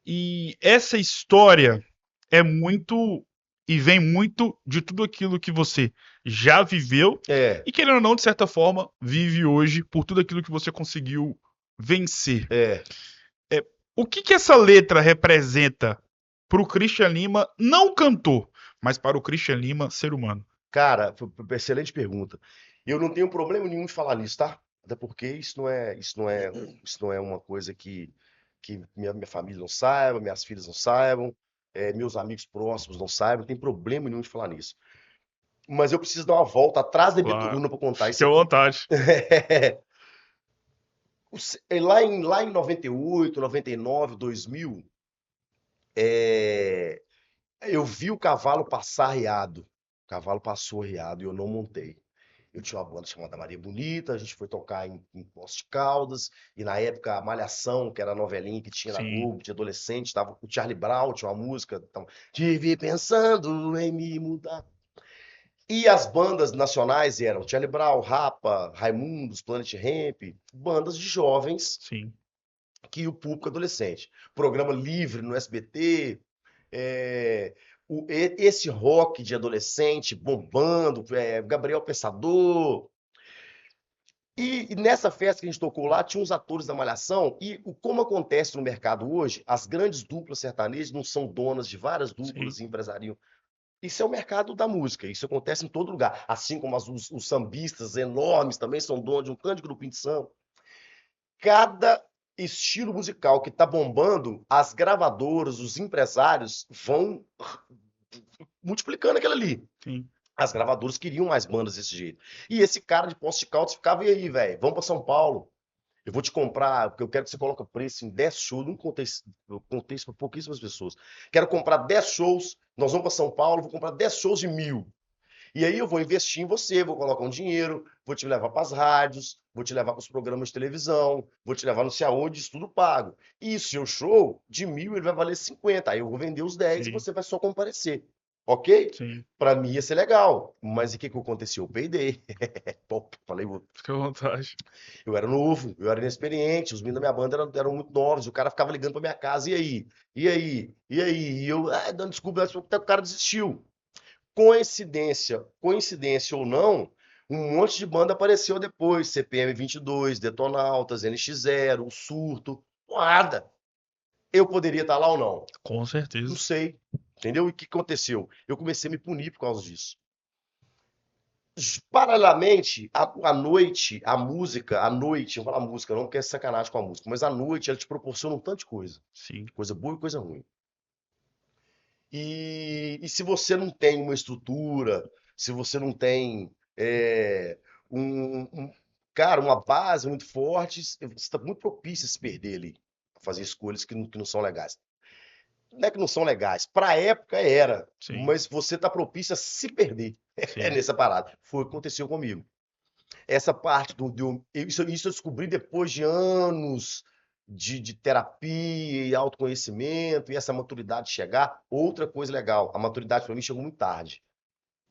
E essa história é muito e vem muito de tudo aquilo que você já viveu é, e, querendo ou não, de certa forma, vive hoje por tudo aquilo que você conseguiu vencer. é. É, o que que essa letra representa para o Christian Lima, não cantor, mas para o Christian Lima, ser humano? Cara, foi excelente pergunta. Eu não tenho problema nenhum de falar nisso, tá? Até porque isso não é uma coisa que minha família não saiba, minhas filhas não saibam, meus amigos próximos não saibam, não tem problema nenhum de falar nisso. Mas eu preciso dar uma volta atrás da Claro. Bituruna para contar Fique isso à aqui. vontade. Lá em 98, 99, 2000, é, eu vi o cavalo passar riado. O cavalo passou riado e eu não montei. Eu tinha uma banda chamada Maria Bonita, a gente foi tocar em Poços de Caldas, e na época a Malhação, que era a novelinha que tinha na Sim, Globo, de adolescente, tava com o Charlie Brown, tinha uma música, então, tive pensando em me mudar. E as bandas nacionais eram Charlie Brown, Rapa, Raimundos, Planet Hemp, bandas de jovens sim, que o público adolescente. Programa livre no SBT, é, esse rock de adolescente bombando, Gabriel Pensador. E nessa festa que a gente tocou lá, tinha uns atores da Malhação, e como acontece no mercado hoje, as grandes duplas sertanejas não são donas de várias sim, duplas e empresariam. Isso é o mercado da música, isso acontece em todo lugar. Assim como os sambistas enormes também são donos de um tanto de grupinho de samba. Cada estilo musical que está bombando, as gravadoras, os empresários vão multiplicando aquilo ali. sim. As gravadoras queriam mais bandas desse jeito. E esse cara de Poços de Caldas ficava, e aí, velho, vamos para São Paulo. Eu vou te comprar, porque eu quero que você coloque preço em 10 shows. Não contei, eu contei isso para pouquíssimas pessoas. Quero comprar 10 shows, nós vamos para São Paulo, vou comprar 10 shows de 1.000. E aí eu vou investir em você, vou colocar um dinheiro, vou te levar para as rádios, vou te levar para os programas de televisão, vou te levar não sei aonde, isso tudo pago. E o seu show, de 1.000, ele vai valer 50. Aí eu vou vender os 10 e Sim, você vai só comparecer. Ok? sim. Para mim ia ser legal. Mas o que que aconteceu? Eu peidei. Pô, falei, Fique à vontade. eu era novo, eu era inexperiente, os meninos da minha banda eram muito novos, o cara ficava ligando para minha casa, e aí? E aí? E aí? E eu, dando desculpa, até o cara desistiu. Coincidência ou não, um monte de banda apareceu depois, CPM 22, Detonautas, NX Zero, o Surto, nada. Eu poderia estar lá ou não? Com Não certeza. sei. Entendeu? E o que aconteceu? Eu comecei a me punir por causa disso. Paralelamente, a noite, a música, a noite, eu vou falar música, não quero sacanagem com a música, mas a noite ela te proporciona um tanto de Sim, coisa boa e coisa ruim. E se você não tem uma estrutura, se você não tem um, um- cara, uma base muito forte, você está muito propício a se perder ali, a fazer escolhas que não são legais. Não é que não são legais, para a época era, Sim, mas você está propício a se perder sim. nessa parada. Foi o que aconteceu comigo. Essa parte isso eu descobri depois de anos de terapia e autoconhecimento e essa maturidade chegar. Outra coisa legal, a maturidade para mim chegou muito tarde.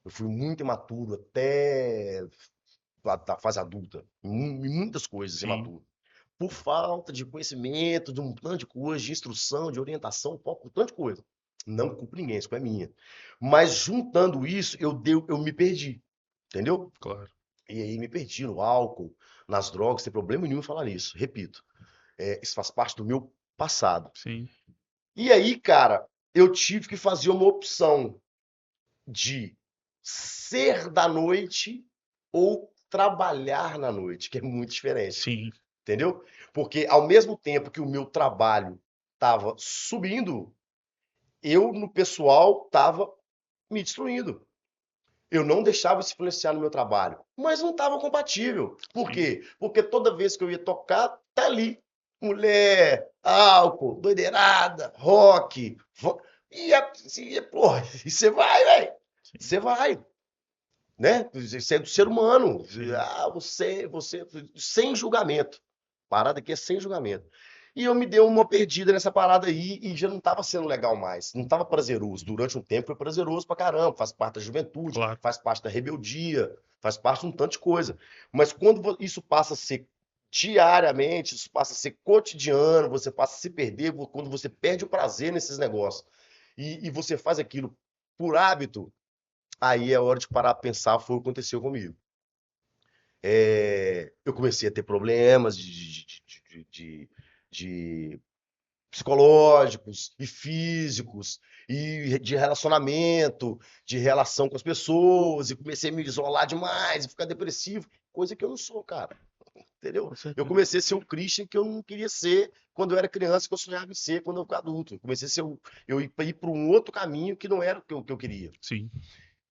Eu fui muito imaturo até a fase adulta, em muitas coisas Sim, imaturo. Por falta de conhecimento, de um tanto de coisa, de instrução, de orientação, por tanto de coisa. Não culpo ninguém, isso é minha. Mas juntando isso, eu me perdi, entendeu? claro. E aí me perdi no álcool, nas drogas, sem problema nenhum em falar nisso. Repito, isso faz parte do meu passado. Sim, E aí, cara, eu tive que fazer uma opção de ser da noite ou trabalhar na noite, que é muito diferente, sim, entendeu? Porque ao mesmo tempo que o meu trabalho estava subindo, eu no pessoal estava me destruindo. Eu não deixava se influenciar no meu trabalho, mas não estava compatível. Por sim. quê? Porque toda vez que eu ia tocar, tá ali. Mulher, álcool, doideirada, rock. Porra, e você vai, velho. Sim, Você vai, né? Você é do ser humano. sim. Sem julgamento. Parada aqui é sem julgamento. E eu me dei uma perdida nessa parada aí e já não estava sendo legal mais. Não estava prazeroso. Durante um tempo foi prazeroso pra caramba. Faz parte da juventude, Claro. faz parte da rebeldia, faz parte de um tanto de coisa. Mas quando isso passa a ser diariamente, isso passa a ser cotidiano, você passa a se perder, quando você perde o prazer nesses negócios e você faz aquilo por hábito, aí é hora de parar pra pensar, foi o que aconteceu comigo. Eu comecei a ter problemas de psicológicos e físicos e de relacionamento, de relação com as pessoas, e comecei a me isolar demais e ficar depressivo, coisa que eu não sou, cara. Entendeu? Com Eu certeza. comecei a ser o Christian que eu não queria ser quando eu era criança, que eu sonhava em ser quando eu ficar adulto. Eu comecei a ser eu ir para um outro caminho que não era o que eu queria. Sim,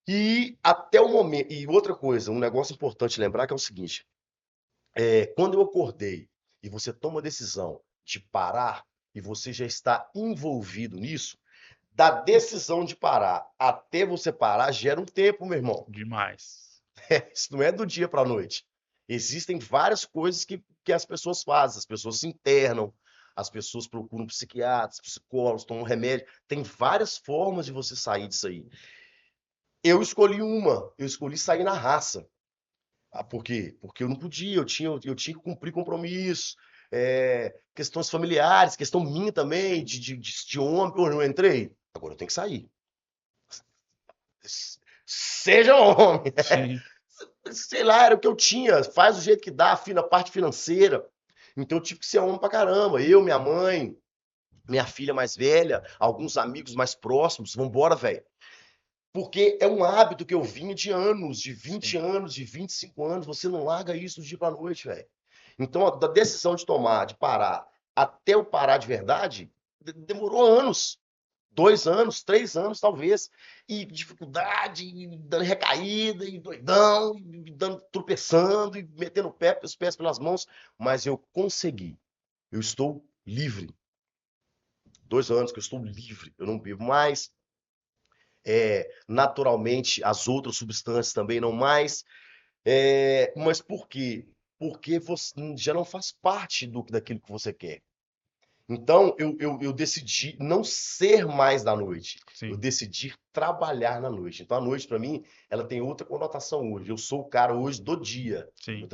E até o momento. E outra coisa, um negócio importante lembrar que é o seguinte: quando eu acordei e você toma a decisão de parar e você já está envolvido nisso, da decisão de parar até você parar gera um tempo, meu irmão. demais. Isso não é do dia para a noite. Existem várias coisas que as pessoas fazem. As pessoas se internam, as pessoas procuram psiquiatras, psicólogos, tomam remédio. Tem várias formas de você sair disso aí. Eu escolhi uma, eu escolhi sair na raça. Por quê? Porque eu não podia, eu tinha que cumprir compromisso, questões familiares, questão minha também, de homem. Pô, eu não entrei, agora eu tenho que sair. Seja homem. Sim, Sei lá, era o que eu tinha, faz do jeito que dá, na parte financeira. Então eu tive que ser homem pra caramba. Eu, minha mãe, minha filha mais velha, alguns amigos mais próximos, vambora, velho. Porque é um hábito que eu vinha de anos, de 20 sim. anos, de 25 anos. Você não larga isso do dia pra noite, velho. Então, da decisão de tomar, de parar, até eu parar de verdade, demorou anos. 2 anos, 3 anos, talvez. E dificuldade, e dando recaída, e doidão, e dando, tropeçando, e metendo os pés pelas mãos. Mas eu consegui. Eu estou livre. 2 anos que eu estou livre. Eu não bebo mais. Naturalmente, as outras substâncias também não mais. Mas por quê? Porque você já não faz parte daquilo que você quer. Então, eu decidi não ser mais da noite. Eu Sim, decidi trabalhar na noite. Então, a noite, para mim, ela tem outra conotação hoje. Eu sou o cara hoje do dia. sim,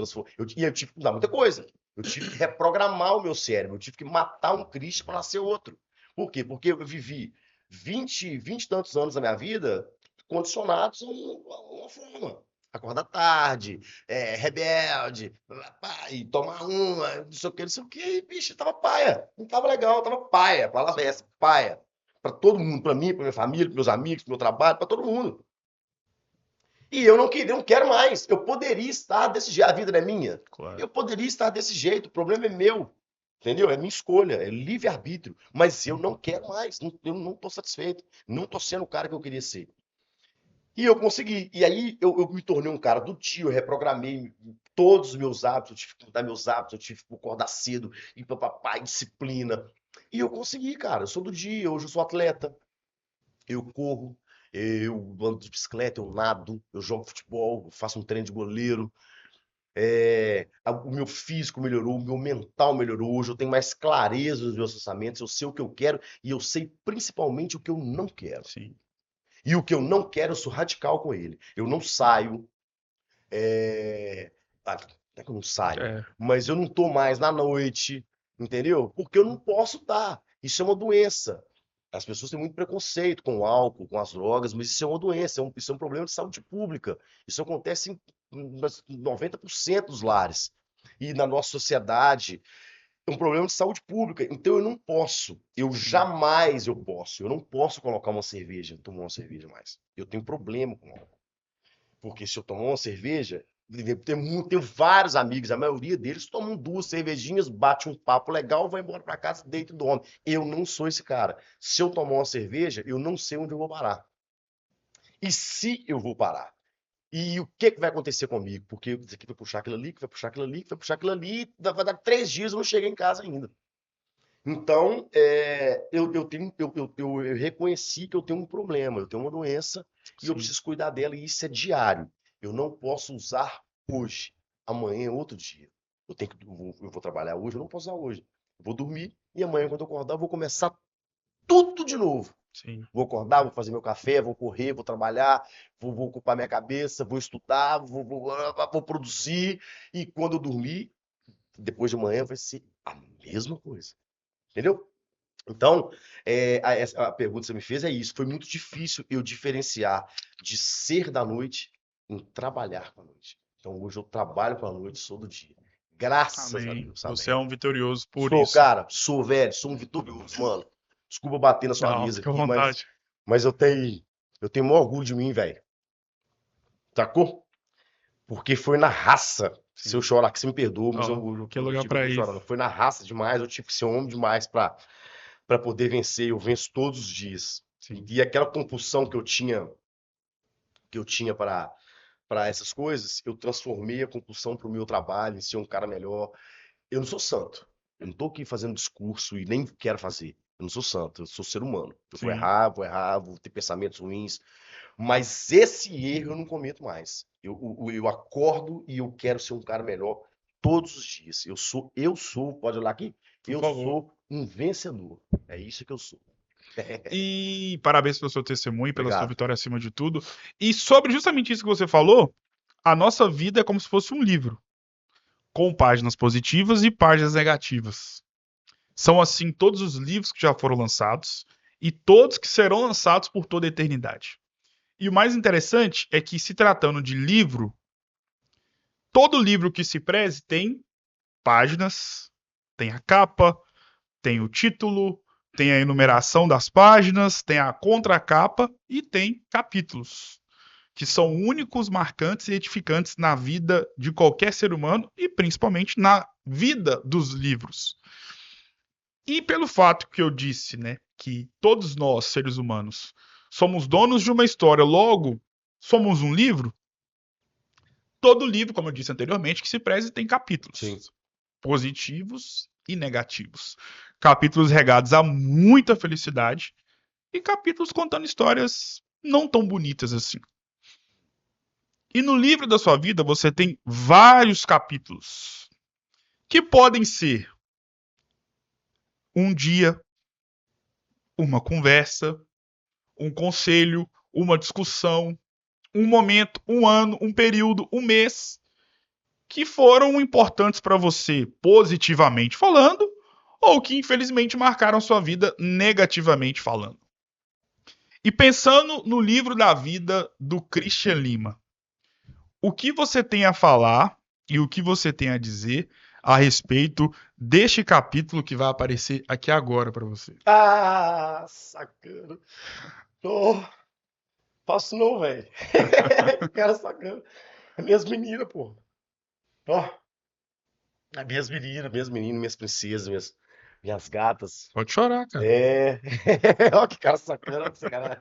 E eu tive que mudar muita coisa. Eu tive que reprogramar o meu cérebro. Eu tive que matar um Cristo para nascer outro. Por quê? Porque eu vivi 20 e tantos anos da minha vida condicionados a uma forma. Acordar tarde, rebelde, pá, e tomar uma, não sei o que, não sei o que, e, bicho, tava paia. Não tava legal, tava paia. A palavra é essa, paia. Pra todo mundo, pra mim, pra minha família, pros meus amigos, pro meu trabalho, pra todo mundo. E eu não queria, não quero mais. Eu poderia estar desse jeito. A vida não é minha. claro. Eu poderia estar desse jeito. O problema é meu. Entendeu? É minha escolha, é livre-arbítrio. Mas eu não quero mais. Eu não estou satisfeito. Não estou sendo o cara que eu queria ser. E eu consegui. E aí eu me tornei um cara do dia, eu reprogramei todos os meus hábitos, eu tive que mudar meus hábitos, eu tive que acordar cedo, ir pra papai, disciplina. E eu consegui, cara. Eu sou do dia, hoje eu sou atleta, eu corro, eu ando de bicicleta, eu nado, eu jogo futebol, eu faço um treino de goleiro. O meu físico melhorou, o meu mental melhorou. Hoje eu tenho mais clareza nos meus pensamentos, eu sei o que eu quero e eu sei principalmente o que eu não quero. Sim. E o que eu não quero, eu sou radical com ele. Eu não saio. Não é que eu não saio, É, mas eu não tô mais na noite, entendeu? Porque eu não posso estar. Isso é uma doença. As pessoas têm muito preconceito com o álcool, com as drogas, mas isso é uma doença, isso é um problema de saúde pública. Isso acontece em 90% dos lares. E na nossa sociedade, é um problema de saúde pública. Então eu não posso, sim. eu não posso colocar uma cerveja, tomar uma cerveja mais. Eu tenho problema com álcool. Porque se eu tomar uma cerveja, tenho vários amigos, a maioria deles tomam duas cervejinhas, bate um papo legal, vai embora para casa, deita e dorme. Eu não sou esse cara. Se eu tomar uma cerveja, eu não sei onde eu vou parar. E se eu vou parar? E o que, que vai acontecer comigo? Porque isso aqui vai puxar aquilo ali, que vai puxar aquilo ali, que vai puxar aquilo ali, vai dar 3 dias e eu não cheguei em casa ainda. Então, eu reconheci que eu tenho um problema, eu tenho uma doença e eu Sim. preciso cuidar dela, e isso é diário. Eu não posso usar hoje, amanhã é outro dia. Eu vou trabalhar hoje, eu não posso usar hoje. Eu vou dormir e amanhã, quando eu acordar, eu vou começar tudo de novo. Sim. Vou acordar, vou fazer meu café, vou correr, vou trabalhar, vou ocupar minha cabeça, vou estudar, vou produzir. E quando eu dormir, depois de amanhã, vai ser a mesma coisa. Entendeu? Então, a pergunta que você me fez é isso. Foi muito difícil eu diferenciar de ser da noite em trabalhar com a noite. Então, hoje eu trabalho com a noite, sou do dia. Graças a Amém. Deus, Você é amém. um vitorioso por Sou, isso. cara, sou velho, sou um vitorioso, mano. Desculpa bater na sua Não, mesa fica à aqui, mas, vontade. mas eu tenho o maior orgulho de mim, velho. Sacou? Porque foi na raça. Se eu Sim. chorar aqui, você me perdoa, mas Ó, eu que lugar digo que eu pra tô isso. chorando. Foi na raça demais, eu tive que ser homem demais pra poder vencer. Eu venço todos os dias. E, Sim. e aquela compulsão que eu tinha para essas coisas, eu transformei a compulsão para o meu trabalho, em ser um cara melhor. Eu não sou santo. Eu não tô aqui fazendo discurso e nem quero fazer. Eu não sou santo, eu sou ser humano. Eu Sim. vou errar, vou ter pensamentos ruins, mas esse erro eu não cometo mais. Eu acordo e eu quero ser um cara melhor todos os dias. Pode olhar aqui, Por eu favor. sou um vencedor. É isso que eu sou. E parabéns pelo seu testemunho, e pela sua Obrigado. vitória acima de tudo. E sobre justamente isso que você falou, a nossa vida é como se fosse um livro, com páginas positivas e páginas negativas. São assim todos os livros que já foram lançados e todos que serão lançados por toda a eternidade. E o mais interessante é que, se tratando de livro, todo livro que se preze tem páginas, tem a capa, tem o título, tem a enumeração das páginas, tem a contracapa e tem capítulos, que são únicos, marcantes e edificantes na vida de qualquer ser humano e principalmente na vida dos livros. E pelo fato que eu disse, né, que todos nós, seres humanos, somos donos de uma história, logo somos um livro, todo livro, como eu disse anteriormente, que se preze tem Sim. capítulos positivos e negativos. Capítulos regados a muita felicidade e capítulos contando histórias não tão bonitas assim. E no livro da sua vida você tem vários capítulos que podem ser um dia, uma conversa, um conselho, uma discussão, um momento, um ano, um período, um mês que foram importantes para você positivamente falando ou que infelizmente marcaram sua vida negativamente falando. E pensando no livro da vida do Christian Lima, o que você tem a falar e o que você tem a dizer a respeito deste capítulo que vai aparecer aqui agora para você? Ah, sacana. Tô. Faço não, velho. Cara sacana. É minhas meninas, pô. Ó, minhas meninas, minhas princesas, minhas gatas. Pode chorar, cara. É. Olha que cara sacana, você, cara.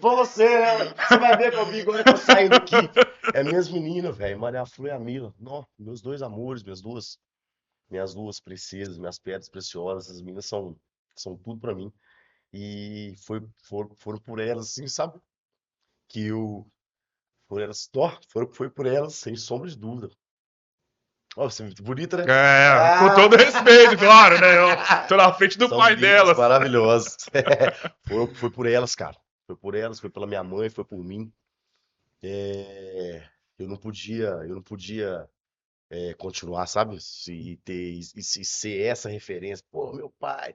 Foi você, né? Você vai ver comigo agora que eu saindo aqui. É minhas meninas, velho. Maria Flor e a Mila. Nó, meus dois amores, minhas duas princesas, minhas pedras preciosas. As meninas são tudo pra mim. E foram por elas, assim, sabe? Que eu. Por elas, ó, foi por elas, sem sombra de dúvida. Ó, você é muito bonita, né? É, com todo respeito, claro, né? Eu Ah! tô na frente do São pai lindas, delas. maravilhosas. Foi por elas, cara. Foi por elas, foi pela minha mãe, foi por mim. É, eu não podia continuar, sabe? E ser essa referência. Pô, meu pai.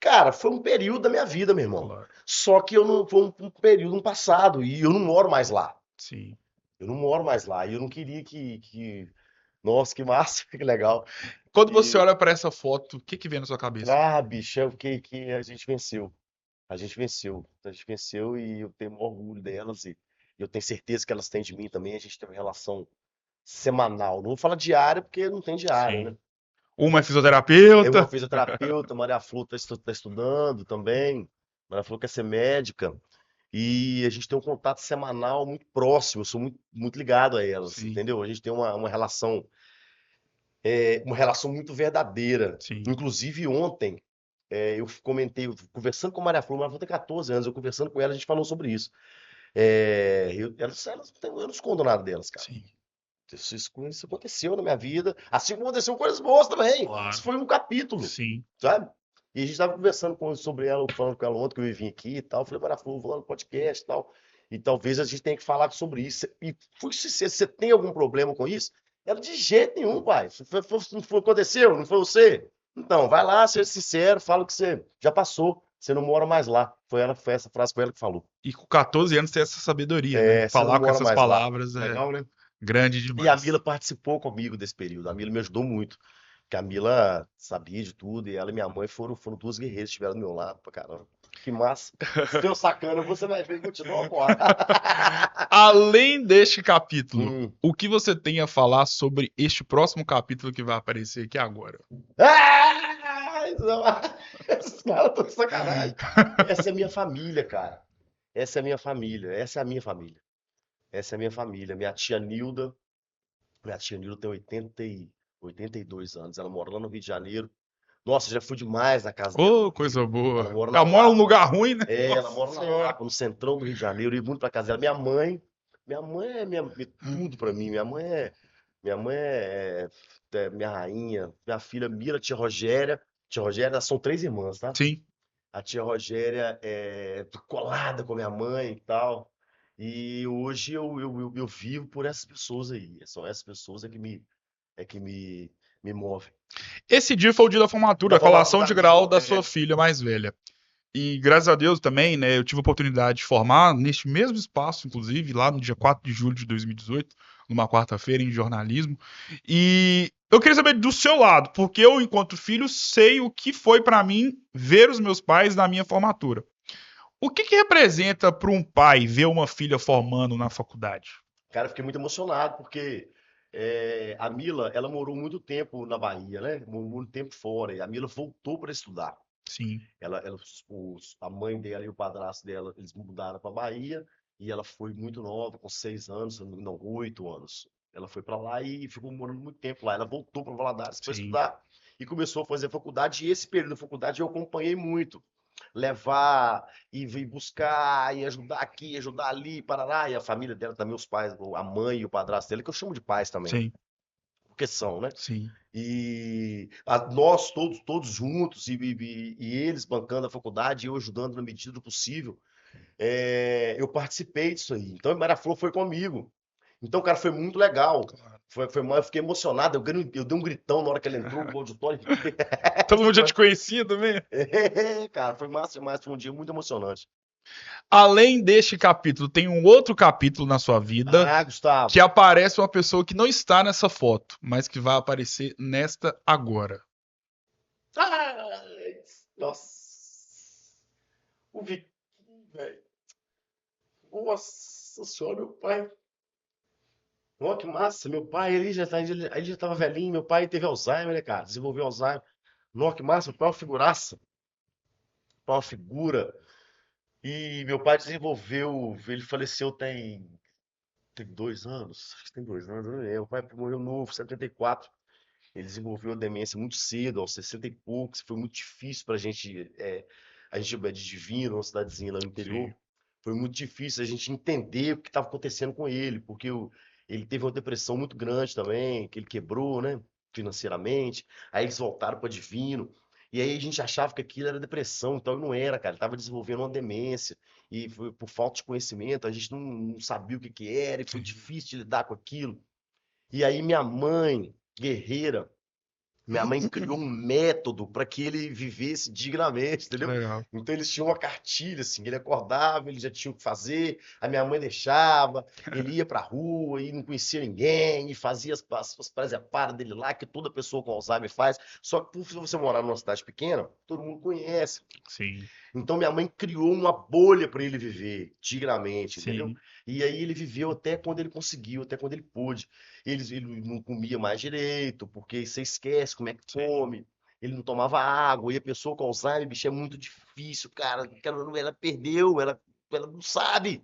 Cara, foi um período da minha vida, meu irmão. Claro, Só que eu não, foi um período no passado e eu não moro mais lá. sim. Eu não moro mais lá e eu não queria Nossa, que massa, que legal. Quando você E, olha pra essa foto, o que que vem na sua cabeça? bicho, eu fiquei que a gente venceu. A gente venceu. A gente venceu e eu tenho orgulho delas e eu tenho certeza que elas têm de mim também. A gente tem uma relação semanal. Não vou falar diária porque não tem diária, né? Sim. Uma é Eu, uma fisioterapeuta. fisioterapeuta, Maria Flor está estudando também. Maria Flor quer ser médica. E a gente tem um contato semanal muito próximo. Eu sou muito, muito ligado a elas, Sim, entendeu? A gente tem uma relação muito verdadeira. sim. Inclusive ontem, eu comentei, conversando com a Maria Flor, ela tem 14 anos, eu conversando com ela, a gente falou sobre isso. Eu não escondo nada delas, cara. Sim, Isso aconteceu na minha vida, assim como aconteceu coisas boas também. Isso claro. foi um capítulo, Sim. sabe? E a gente estava conversando sobre ela, falando com ela ontem, que eu vim aqui e tal. Eu falei, Maria Flor, vou lá no podcast e tal. E talvez a gente tenha que falar sobre isso. E fui sincero, você tem algum problema com isso? Ela, de jeito nenhum, pai. Aconteceu, não foi você? Então, vai lá, seja sincero, fala que você já passou, você não mora mais lá. Foi essa frase, foi ela que falou. E com 14 anos ter essa sabedoria, né? É, você não Falar com mora essas mais lá. palavras é Legal, né? grande E a demais. Mila participou comigo desse período. A Mila me ajudou muito. Porque a Mila sabia de tudo. E ela e minha mãe foram duas guerreiras, estiveram do meu lado pra caramba. Que massa. Se tem um sacana, você vai ver que eu te dou uma porra. Além deste capítulo, Hum. o que você tem a falar sobre este próximo capítulo que vai aparecer aqui agora? Esses caras estão de sacanagem. Essa é minha família, cara. Essa é a minha família. Essa é a minha família. Essa é a minha família. Minha tia Nilda tem 82 anos. Ela mora lá no Rio de Janeiro. Nossa, já fui demais na casa dela Ô, no coisa Rio. Ela boa. mora na Ela mora num Lapa. lugar ruim, né? Ela Nossa mora na senhora. Lapa, no centrão do Rio de Janeiro. Eu ia muito pra casa dela. Minha mãe é tudo pra mim. Minha mãe é minha rainha. Minha filha Mira, tia Rogéria. Tia Rogéria, são três irmãs, tá? Sim. A tia Rogéria é colada com a minha mãe e tal. E hoje eu vivo por essas pessoas aí. São essas pessoas que me movem. Esse dia foi o dia da formatura, Da a colação formatura de da grau Mila, da sua filha mais velha. E graças a Deus também, né, eu tive a oportunidade de formar neste mesmo espaço, inclusive, lá no dia 4 de julho de 2018, numa quarta-feira em jornalismo. E eu queria saber do seu lado, porque eu, enquanto filho, sei o que foi pra mim ver os meus pais na minha formatura. O que que representa para um pai ver uma filha formando na faculdade? Cara, eu fiquei muito emocionado porque a Mila, ela morou muito tempo na Bahia, né? Morou muito tempo fora. E a Mila voltou para estudar. Sim, A mãe dela e o padrasto dela, eles mudaram para Bahia e ela foi muito nova, com 6 anos, não, 8 anos. Ela foi para lá e ficou morando muito tempo lá. Ela voltou para Valadares para sim, estudar e começou a fazer faculdade. E esse período da faculdade eu acompanhei muito. Levar e vir buscar e ajudar aqui, ajudar ali, parará. E a família dela também, os pais, a mãe e o padrasto dela, que eu chamo de pais também, sim, porque são, né? sim. E nós todos juntos e eles bancando a faculdade e eu ajudando na medida do possível, eu participei disso aí. Então, a Maria Flor foi comigo. Então, cara, foi muito legal. Claro. Eu fiquei emocionado. Eu dei um gritão na hora que ela entrou no auditório. Todo mundo já te conhecia também? Cara, foi massa demais. Foi um dia muito emocionante. Além deste capítulo, tem um outro capítulo na sua vida Ah, que Gustavo. aparece uma pessoa que não está nessa foto, mas que vai aparecer nesta agora. Ai, nossa. O Vitinho, velho. Nossa senhora, meu pai. Ó, que massa, meu pai, ele já tava velhinho, meu pai teve Alzheimer, né, cara? Desenvolveu Alzheimer. Nó, que massa, meu pai é uma figuraça. Meu pai é uma figura. E meu pai desenvolveu, ele faleceu tem 2 anos, acho que tem 2 anos, eu não lembro. Meu pai morreu novo, 74. Ele desenvolveu a demência muito cedo, aos 60 e poucos. Foi muito difícil pra gente. A gente é de Divino, uma cidadezinha lá no Sim, interior. Foi muito difícil a gente entender o que estava acontecendo com ele, porque ele teve uma depressão muito grande também, que ele quebrou, né, financeiramente. Aí eles voltaram para Divino. E aí a gente achava que aquilo era depressão, então não era, cara. Ele estava desenvolvendo uma demência. E foi por falta de conhecimento, a gente não sabia o que que era, e foi sim. difícil de lidar com aquilo. E aí minha mãe, guerreira, minha mãe criou um método para que ele vivesse dignamente, Que entendeu? legal. Então eles tinham uma cartilha, assim, ele acordava, ele já tinha o que fazer, a minha mãe deixava, ele ia pra rua e não conhecia ninguém, e fazia as presepadas dele lá, que toda pessoa com Alzheimer faz. Só que por você morar numa cidade pequena, todo mundo conhece. Sim, Então minha mãe criou uma bolha para ele viver dignamente, entendeu? sim, E aí ele viveu até quando ele conseguiu, até quando ele pôde. Ele não comia mais direito, porque você esquece como é que sim. come. Ele não tomava água, e a pessoa com Alzheimer, bicho, é muito difícil, cara. Ela perdeu, ela não sabe.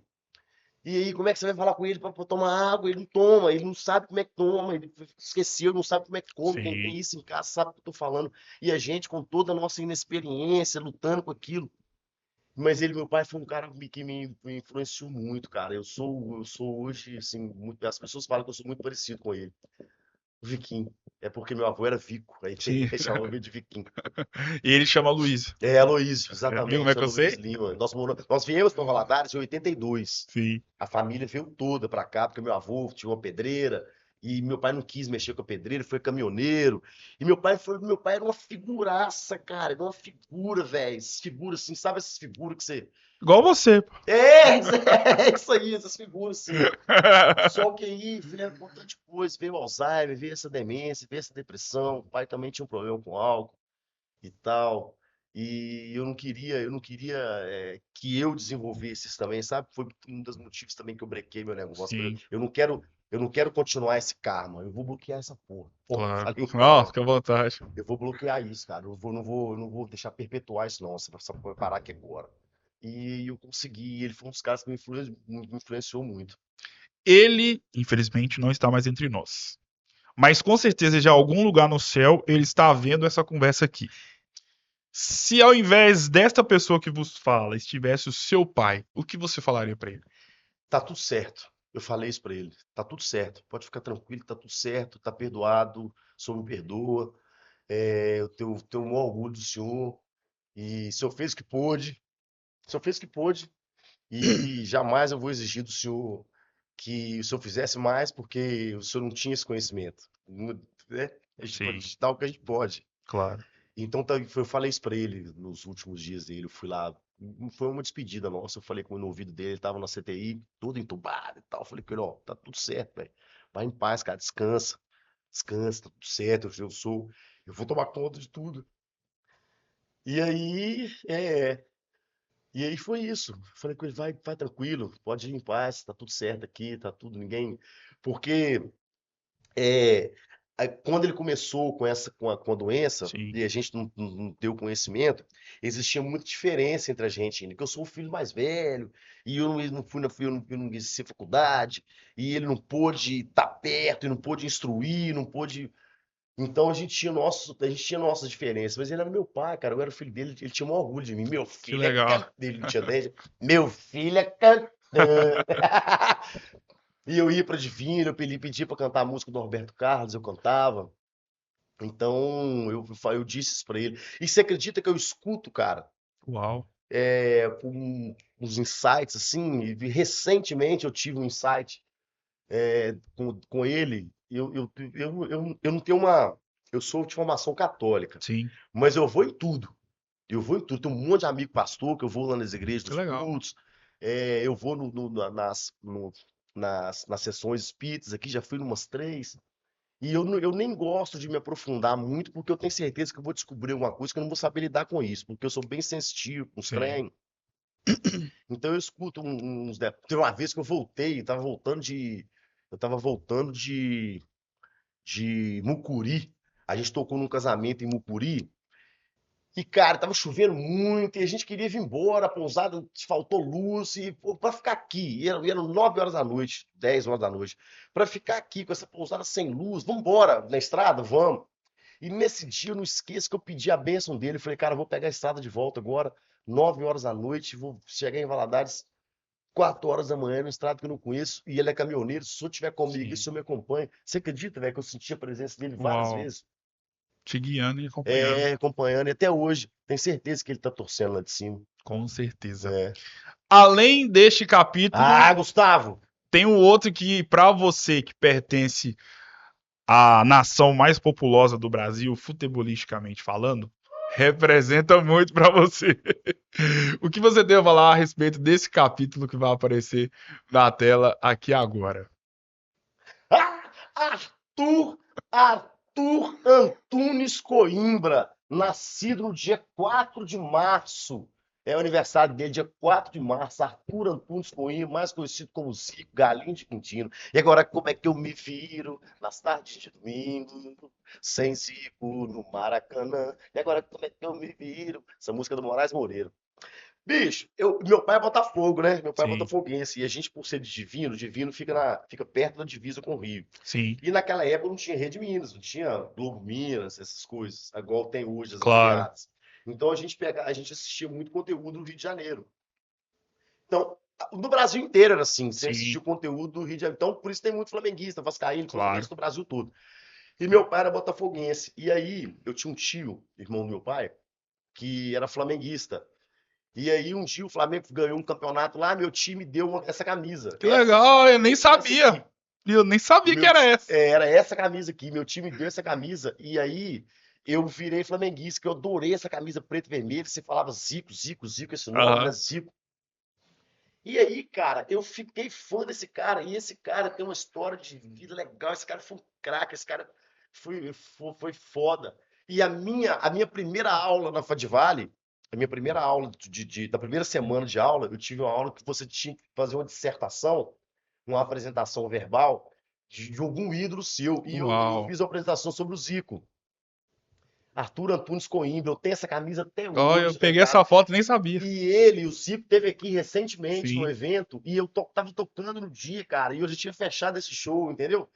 E aí, como é que você vai falar com ele para tomar água? Ele não toma, ele não sabe como é que toma, ele esqueceu, não sabe como é que come. Quem Sim. tem isso em casa sabe o que eu tô falando. E a gente, com toda a nossa inexperiência, lutando com aquilo. Mas meu pai foi um cara que me influenciou muito, cara. Eu sou hoje, assim, as pessoas falam que eu sou muito parecido com ele. O Viquinho. É porque meu avô era Vico, aí Sim. ele chamava ele de Viquinho. E ele chama Luiz. É, Aloísio, Viu como é exatamente, que eu Aloísio sei? Lima. Nós viemos para Valadares em 82. Sim. A família veio toda para cá, porque meu avô tinha uma pedreira, e meu pai não quis mexer com a pedreira, foi caminhoneiro. E meu pai era uma figuraça, cara, era uma figura, velho. Figura assim, sabe essas figuras que você Igual você, pô. é, é isso aí, essas figuras assim. Só que aí veio um montão de coisa, veio o Alzheimer, veio essa demência, veio essa depressão. O pai também tinha um problema com álcool e tal. E eu não queria que eu desenvolvesse isso também, sabe? Foi um dos motivos também que eu brequei meu negócio. Sim, Eu não quero continuar esse karma. Eu vou bloquear essa porra. Pô, claro. falei Não, não. fica à vontade. Eu vou bloquear isso, cara. Eu não vou deixar perpetuar isso, não. Você vai parar aqui agora. E eu consegui. Ele foi um dos caras que me influenciou muito. Ele, infelizmente, não está mais entre nós. Mas com certeza, já em algum lugar no céu, ele está vendo essa conversa aqui. Se ao invés desta pessoa que vos fala estivesse o seu pai, o que você falaria pra ele? Tá tudo certo. Eu falei isso pra ele. Tá tudo certo. Pode ficar tranquilo, tá tudo certo, tá perdoado. O senhor me perdoa. Eu tenho um orgulho do senhor. E o senhor fez o que pôde. O senhor fez o que pôde. E jamais eu vou exigir do senhor que o senhor fizesse mais, porque o senhor não tinha esse conhecimento. Né? A gente Sim, pode dar o que a gente pode. claro. Então eu falei isso pra ele nos últimos dias dele. Eu fui lá, foi uma despedida nossa. Eu falei com ele no ouvido dele, ele tava na CTI, todo entubado e tal. Eu falei com ele, ó, tá tudo certo, velho. Vai em paz, cara, descansa. Descansa, tá tudo certo. Eu vou tomar conta de tudo. E aí, foi isso. Eu falei com ele, vai tranquilo, pode ir em paz, tá tudo certo aqui, tá tudo, ninguém. Porque É, aí quando ele começou com a doença, Sim, e a gente não deu conhecimento, existia muita diferença entre a gente ainda, que eu sou o filho mais velho, e eu não fui eu não exerci faculdade, e ele não pôde estar perto, e não pôde instruir, não pôde. Então a gente tinha nossas diferenças, mas ele era meu pai, cara, eu era o filho dele, ele tinha um orgulho de mim. Meu que filho é legal. cantando. Ele não tinha 10. Meu filho é cantando. E eu ia pra Divina, ele pedia pra cantar a música do Roberto Carlos, eu cantava. Então, eu disse isso pra ele. E você acredita que eu escuto, cara, Uau. uns insights, assim, e recentemente eu tive um insight com ele. Eu não tenho uma. Eu sou de formação católica, Sim, mas eu vou em tudo. Eu vou em tudo. Tenho um monte de amigo pastor que eu vou lá nas igrejas, que nos legal. cultos. Eu vou nas sessões espíritas aqui, já fui numas três. E eu nem gosto de me aprofundar muito, porque eu tenho certeza que eu vou descobrir alguma coisa que eu não vou saber lidar com isso, porque eu sou bem sensitivo com os Sim. trem. Então eu escuto Teve uma vez que eu tava voltando de Mucuri. A gente tocou num casamento em Mucuri, E, cara, tava chovendo muito e a gente queria vir embora, a pousada faltou luz e pô, pra ficar aqui, eram 9 horas da noite, 10 horas da noite, pra ficar aqui com essa pousada sem luz, vamos embora na estrada, vamos. E nesse dia eu não esqueço que eu pedi a bênção dele, falei, cara, eu vou pegar a estrada de volta agora, 9 horas da noite, vou chegar em Valadares 4 horas da manhã, numa estrada que eu não conheço, e ele é caminhoneiro, se o senhor estiver comigo, e o Sim. senhor me acompanha. Você acredita, velho, que eu senti a presença dele várias Uau. vezes? Te guiando e acompanhando. Acompanhando, e até hoje, tenho certeza que ele tá torcendo lá de cima. Com certeza. É. Além deste capítulo, Ah, Gustavo! tem um outro que, para você que pertence à nação mais populosa do Brasil, futebolisticamente falando, representa muito para você. O que você tem a falar a respeito desse capítulo que vai aparecer na tela aqui agora? Ah, Arthur Antunes Coimbra, nascido no dia 4 de março. É o aniversário dele, dia 4 de março. Arthur Antunes Coimbra, mais conhecido como Zico, Galinho de Quintino. E agora, como é que eu me viro nas tardes de domingo, sem Zico no Maracanã? E agora, como é que eu me viro? Essa música é do Moraes Moreira. Bicho, meu pai é Botafogo, né? Meu pai é Sim, botafoguense. E a gente, por ser de Divino, Divino fica perto da divisa com o Rio. sim, E naquela época não tinha Rede Minas, não tinha Globo Minas, essas coisas, igual tem hoje as claro. afiliadas. Então a gente assistia muito conteúdo do Rio de Janeiro. Então, no Brasil inteiro era assim, você Sim, assistia o conteúdo do Rio de Janeiro. Então, por isso tem muito flamenguista, vascaíno, claro. fluminense no Brasil todo. E meu pai era botafoguense. E aí, eu tinha um tio, irmão do meu pai, que era flamenguista. E aí, um dia o Flamengo ganhou um campeonato lá, meu time deu essa camisa. Que legal, eu nem Essa aqui. sabia. Eu nem sabia que Meu, era essa. era essa camisa aqui, meu time deu essa camisa, e aí eu virei flamenguista, que eu adorei essa camisa preto e vermelho, você falava Zico, Zico, Zico, esse nome, né, Aham. Zico. E aí, cara, eu fiquei fã desse cara, e esse cara tem uma história de vida legal, esse cara foi um craque, esse cara foi foda. E a minha primeira aula na Fadivale, a minha primeira aula da primeira semana de aula, eu tive uma aula que você tinha que fazer uma dissertação, uma apresentação verbal de algum ídolo seu. E eu Uau. fiz a apresentação sobre o Zico. Arthur Antunes Coimbra, eu tenho essa camisa até Ó, eu hoje lá em peguei casa. essa foto e nem sabia. E ele, o Zico, teve aqui recentemente no Sim. evento e eu tava tocando no dia, cara, e eu já tinha fechado esse show, entendeu?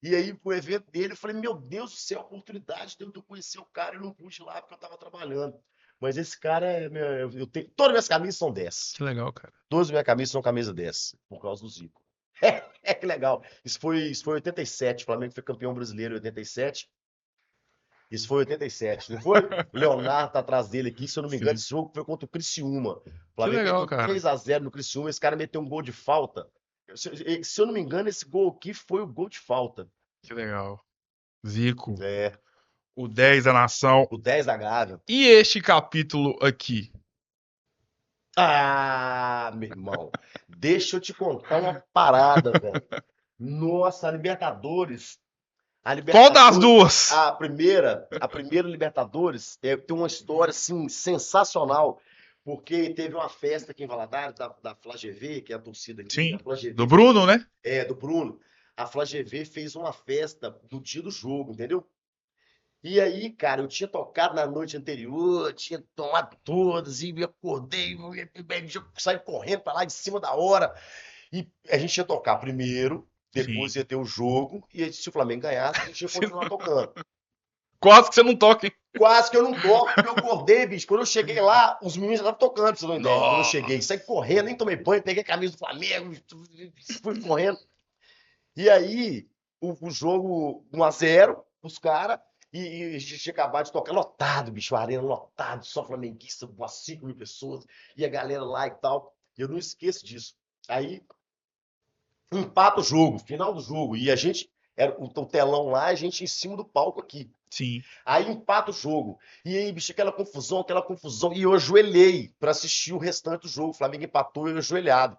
E aí, pro evento dele, eu falei, meu Deus do céu, a oportunidade de eu conhecer o cara, eu não pude ir lá porque eu tava trabalhando. Mas esse cara é. Eu tenho, todas as minhas camisas são 10. Que legal, cara. Todas as minhas camisas são camisa 10, por causa do Zico. Que legal. Isso foi 87. O Flamengo foi campeão brasileiro em 87. Isso foi 87, não foi? O Leonardo tá atrás dele aqui, se eu não me engano, Sim. esse jogo foi contra o Criciúma. O Que Flamengo legal, meteu cara. 3-0 no Criciúma, esse cara meteu um gol de falta. Se eu não me engano, esse gol aqui foi o gol de falta. Que legal. Zico, É, o 10 da nação. o 10 da Gávea. E este capítulo aqui? Ah, meu irmão, deixa eu te contar uma parada, velho. Nossa, a Qual das Libertadores, duas? a primeira Libertadores tem uma história assim sensacional, porque teve uma festa aqui em Valadares da Fla GV, que é a torcida aqui, Sim. a Fla Do GV Bruno, né? do Bruno. A Fla GV fez uma festa no dia do jogo, entendeu? E aí, cara, eu tinha tocado na noite anterior, tinha tomado todas e me acordei, saí correndo pra lá de cima da hora. E a gente ia tocar primeiro, Sim. depois ia ter o jogo, e aí, se o Flamengo ganhasse, a gente ia continuar tocando. Quase que você não toca, hein? Quase que eu não toco, porque eu acordei, bicho. Quando eu cheguei lá, os meninos já estavam tocando, pra você ter uma ideia. Quando eu cheguei, Nossa. saí correndo, nem tomei banho, peguei a camisa do Flamengo, fui correndo. E aí, o jogo 1-0, os caras, e a gente tinha acabado de tocar lotado, bicho, a arena lotado, só flamenguista, umas 5 mil pessoas, e a galera lá e tal. E eu não esqueço disso. Aí, empata o jogo, final do jogo, e a gente, era o telão lá, a gente em cima do palco aqui. Sim. Aí empata o jogo. E aí, bicho, aquela confusão. E eu ajoelhei pra assistir o restante do jogo. O Flamengo empatou e eu ajoelhado.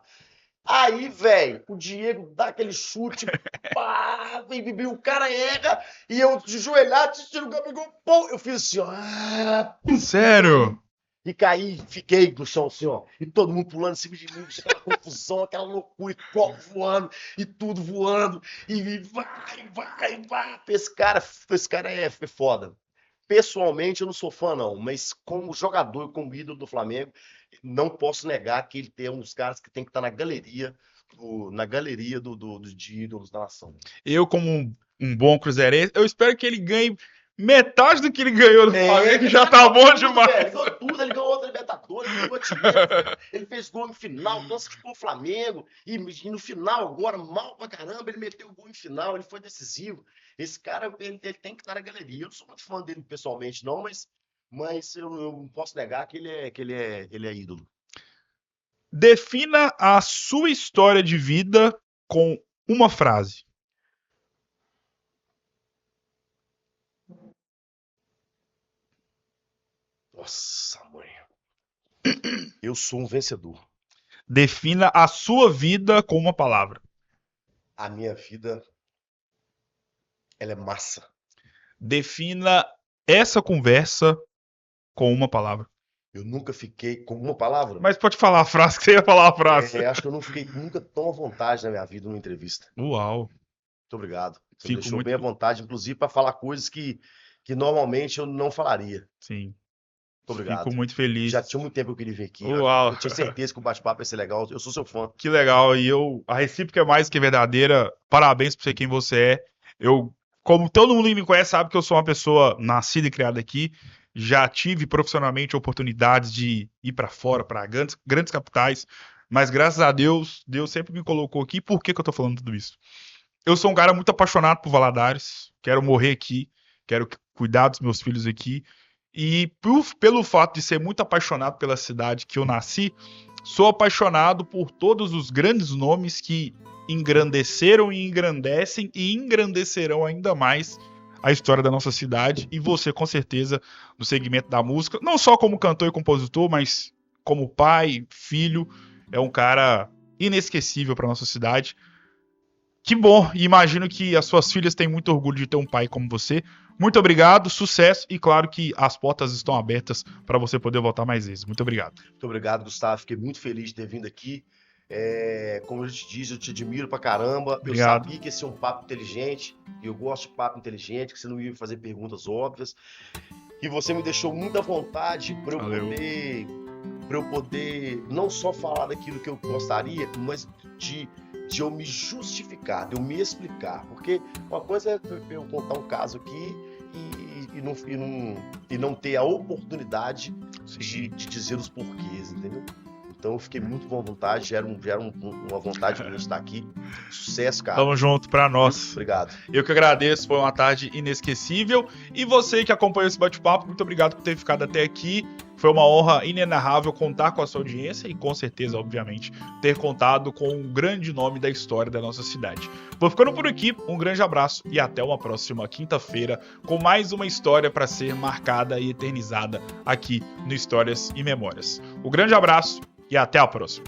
Aí, velho, o Diego dá aquele chute, pá, o cara erra, e eu de joelhado, assistindo o Gabigol, pô, eu fiz assim, ó, Sério? e caí, fiquei no chão assim, ó, e todo mundo pulando em cima de mim, aquela confusão, aquela loucura, e copo voando, e tudo voando, e vai, esse cara é foda. pessoalmente eu não sou fã, não, mas como jogador e como ídolo do Flamengo, não posso negar que ele tem um dos caras que tem que estar na galeria de ídolos da nação. Eu, como um bom cruzeirense, eu espero que ele ganhe metade do que ele ganhou no Flamengo, que já tá bom demais. Ele ganhou tudo, ele ganhou outra Libertadores, ele ganhou Champions, ele fez gol em final, classificou o Flamengo, e no final, agora, mal pra caramba, ele meteu o gol em final, ele foi decisivo. Esse cara, ele tem que estar na galeria. Eu não sou muito fã dele pessoalmente, não, mas eu não posso negar que ele é ídolo. Defina a sua história de vida com uma frase. Nossa, mãe. Eu sou um vencedor. Defina a sua vida com uma palavra. A minha vida, ela é massa. Defina essa conversa com uma palavra. Eu nunca fiquei com uma palavra. Mas pode falar a frase, que você ia falar a frase. Acho que eu não fiquei nunca tão à vontade na minha vida numa entrevista. Uau. Muito obrigado. Você Fico me deixou muito- bem à vontade, inclusive para falar coisas que normalmente eu não falaria. Sim. Muito obrigado. Fico muito feliz. Já tinha muito tempo que eu queria vir aqui. Uau. Eu tinha certeza que o bate-papo ia ser legal. Eu sou seu fã. Que legal. E a recíproca é mais que verdadeira. Parabéns por ser quem você é. Como todo mundo que me conhece sabe que eu sou uma pessoa nascida e criada aqui. Já tive profissionalmente oportunidades de ir para fora, para grandes capitais. Mas graças a Deus, Deus sempre me colocou aqui. Por que que eu tô falando tudo isso? Eu sou um cara muito apaixonado por Valadares. Quero morrer aqui. Quero cuidar dos meus filhos aqui. E pelo fato de ser muito apaixonado pela cidade que eu nasci, sou apaixonado por todos os grandes nomes que engrandeceram e engrandecem e engrandecerão ainda mais a história da nossa cidade. E você, com certeza, no segmento da música, não só como cantor e compositor, mas como pai, filho, é um cara inesquecível para nossa cidade. Que bom, e imagino que as suas filhas têm muito orgulho de ter um pai como você. Muito obrigado, sucesso, e claro que as portas estão abertas para você poder voltar mais vezes. Muito obrigado. Muito obrigado, Gustavo. Fiquei muito feliz de ter vindo aqui. Como eu te disse, eu te admiro pra caramba. Obrigado. Eu sabia que esse é um papo inteligente, e eu gosto de papo inteligente, que você não ia fazer perguntas óbvias. E você me deixou muita vontade para eu poder não só falar daquilo que eu gostaria, mas de eu me justificar, de eu me explicar. Porque uma coisa é eu contar um caso aqui e não ter a oportunidade de dizer os porquês, entendeu? Então eu fiquei muito com vontade, gera uma vontade de estar aqui. Sucesso, cara. Tamo junto pra nós. Obrigado. Eu que agradeço, foi uma tarde inesquecível. E você que acompanhou esse bate-papo, muito obrigado por ter ficado até aqui. Foi uma honra inenarrável contar com a sua audiência e com certeza, obviamente, ter contado com um grande nome da história da nossa cidade. Vou ficando por aqui, um grande abraço e até uma próxima quinta-feira com mais uma história para ser marcada e eternizada aqui no Histórias e Memórias. Um grande abraço e até a próxima.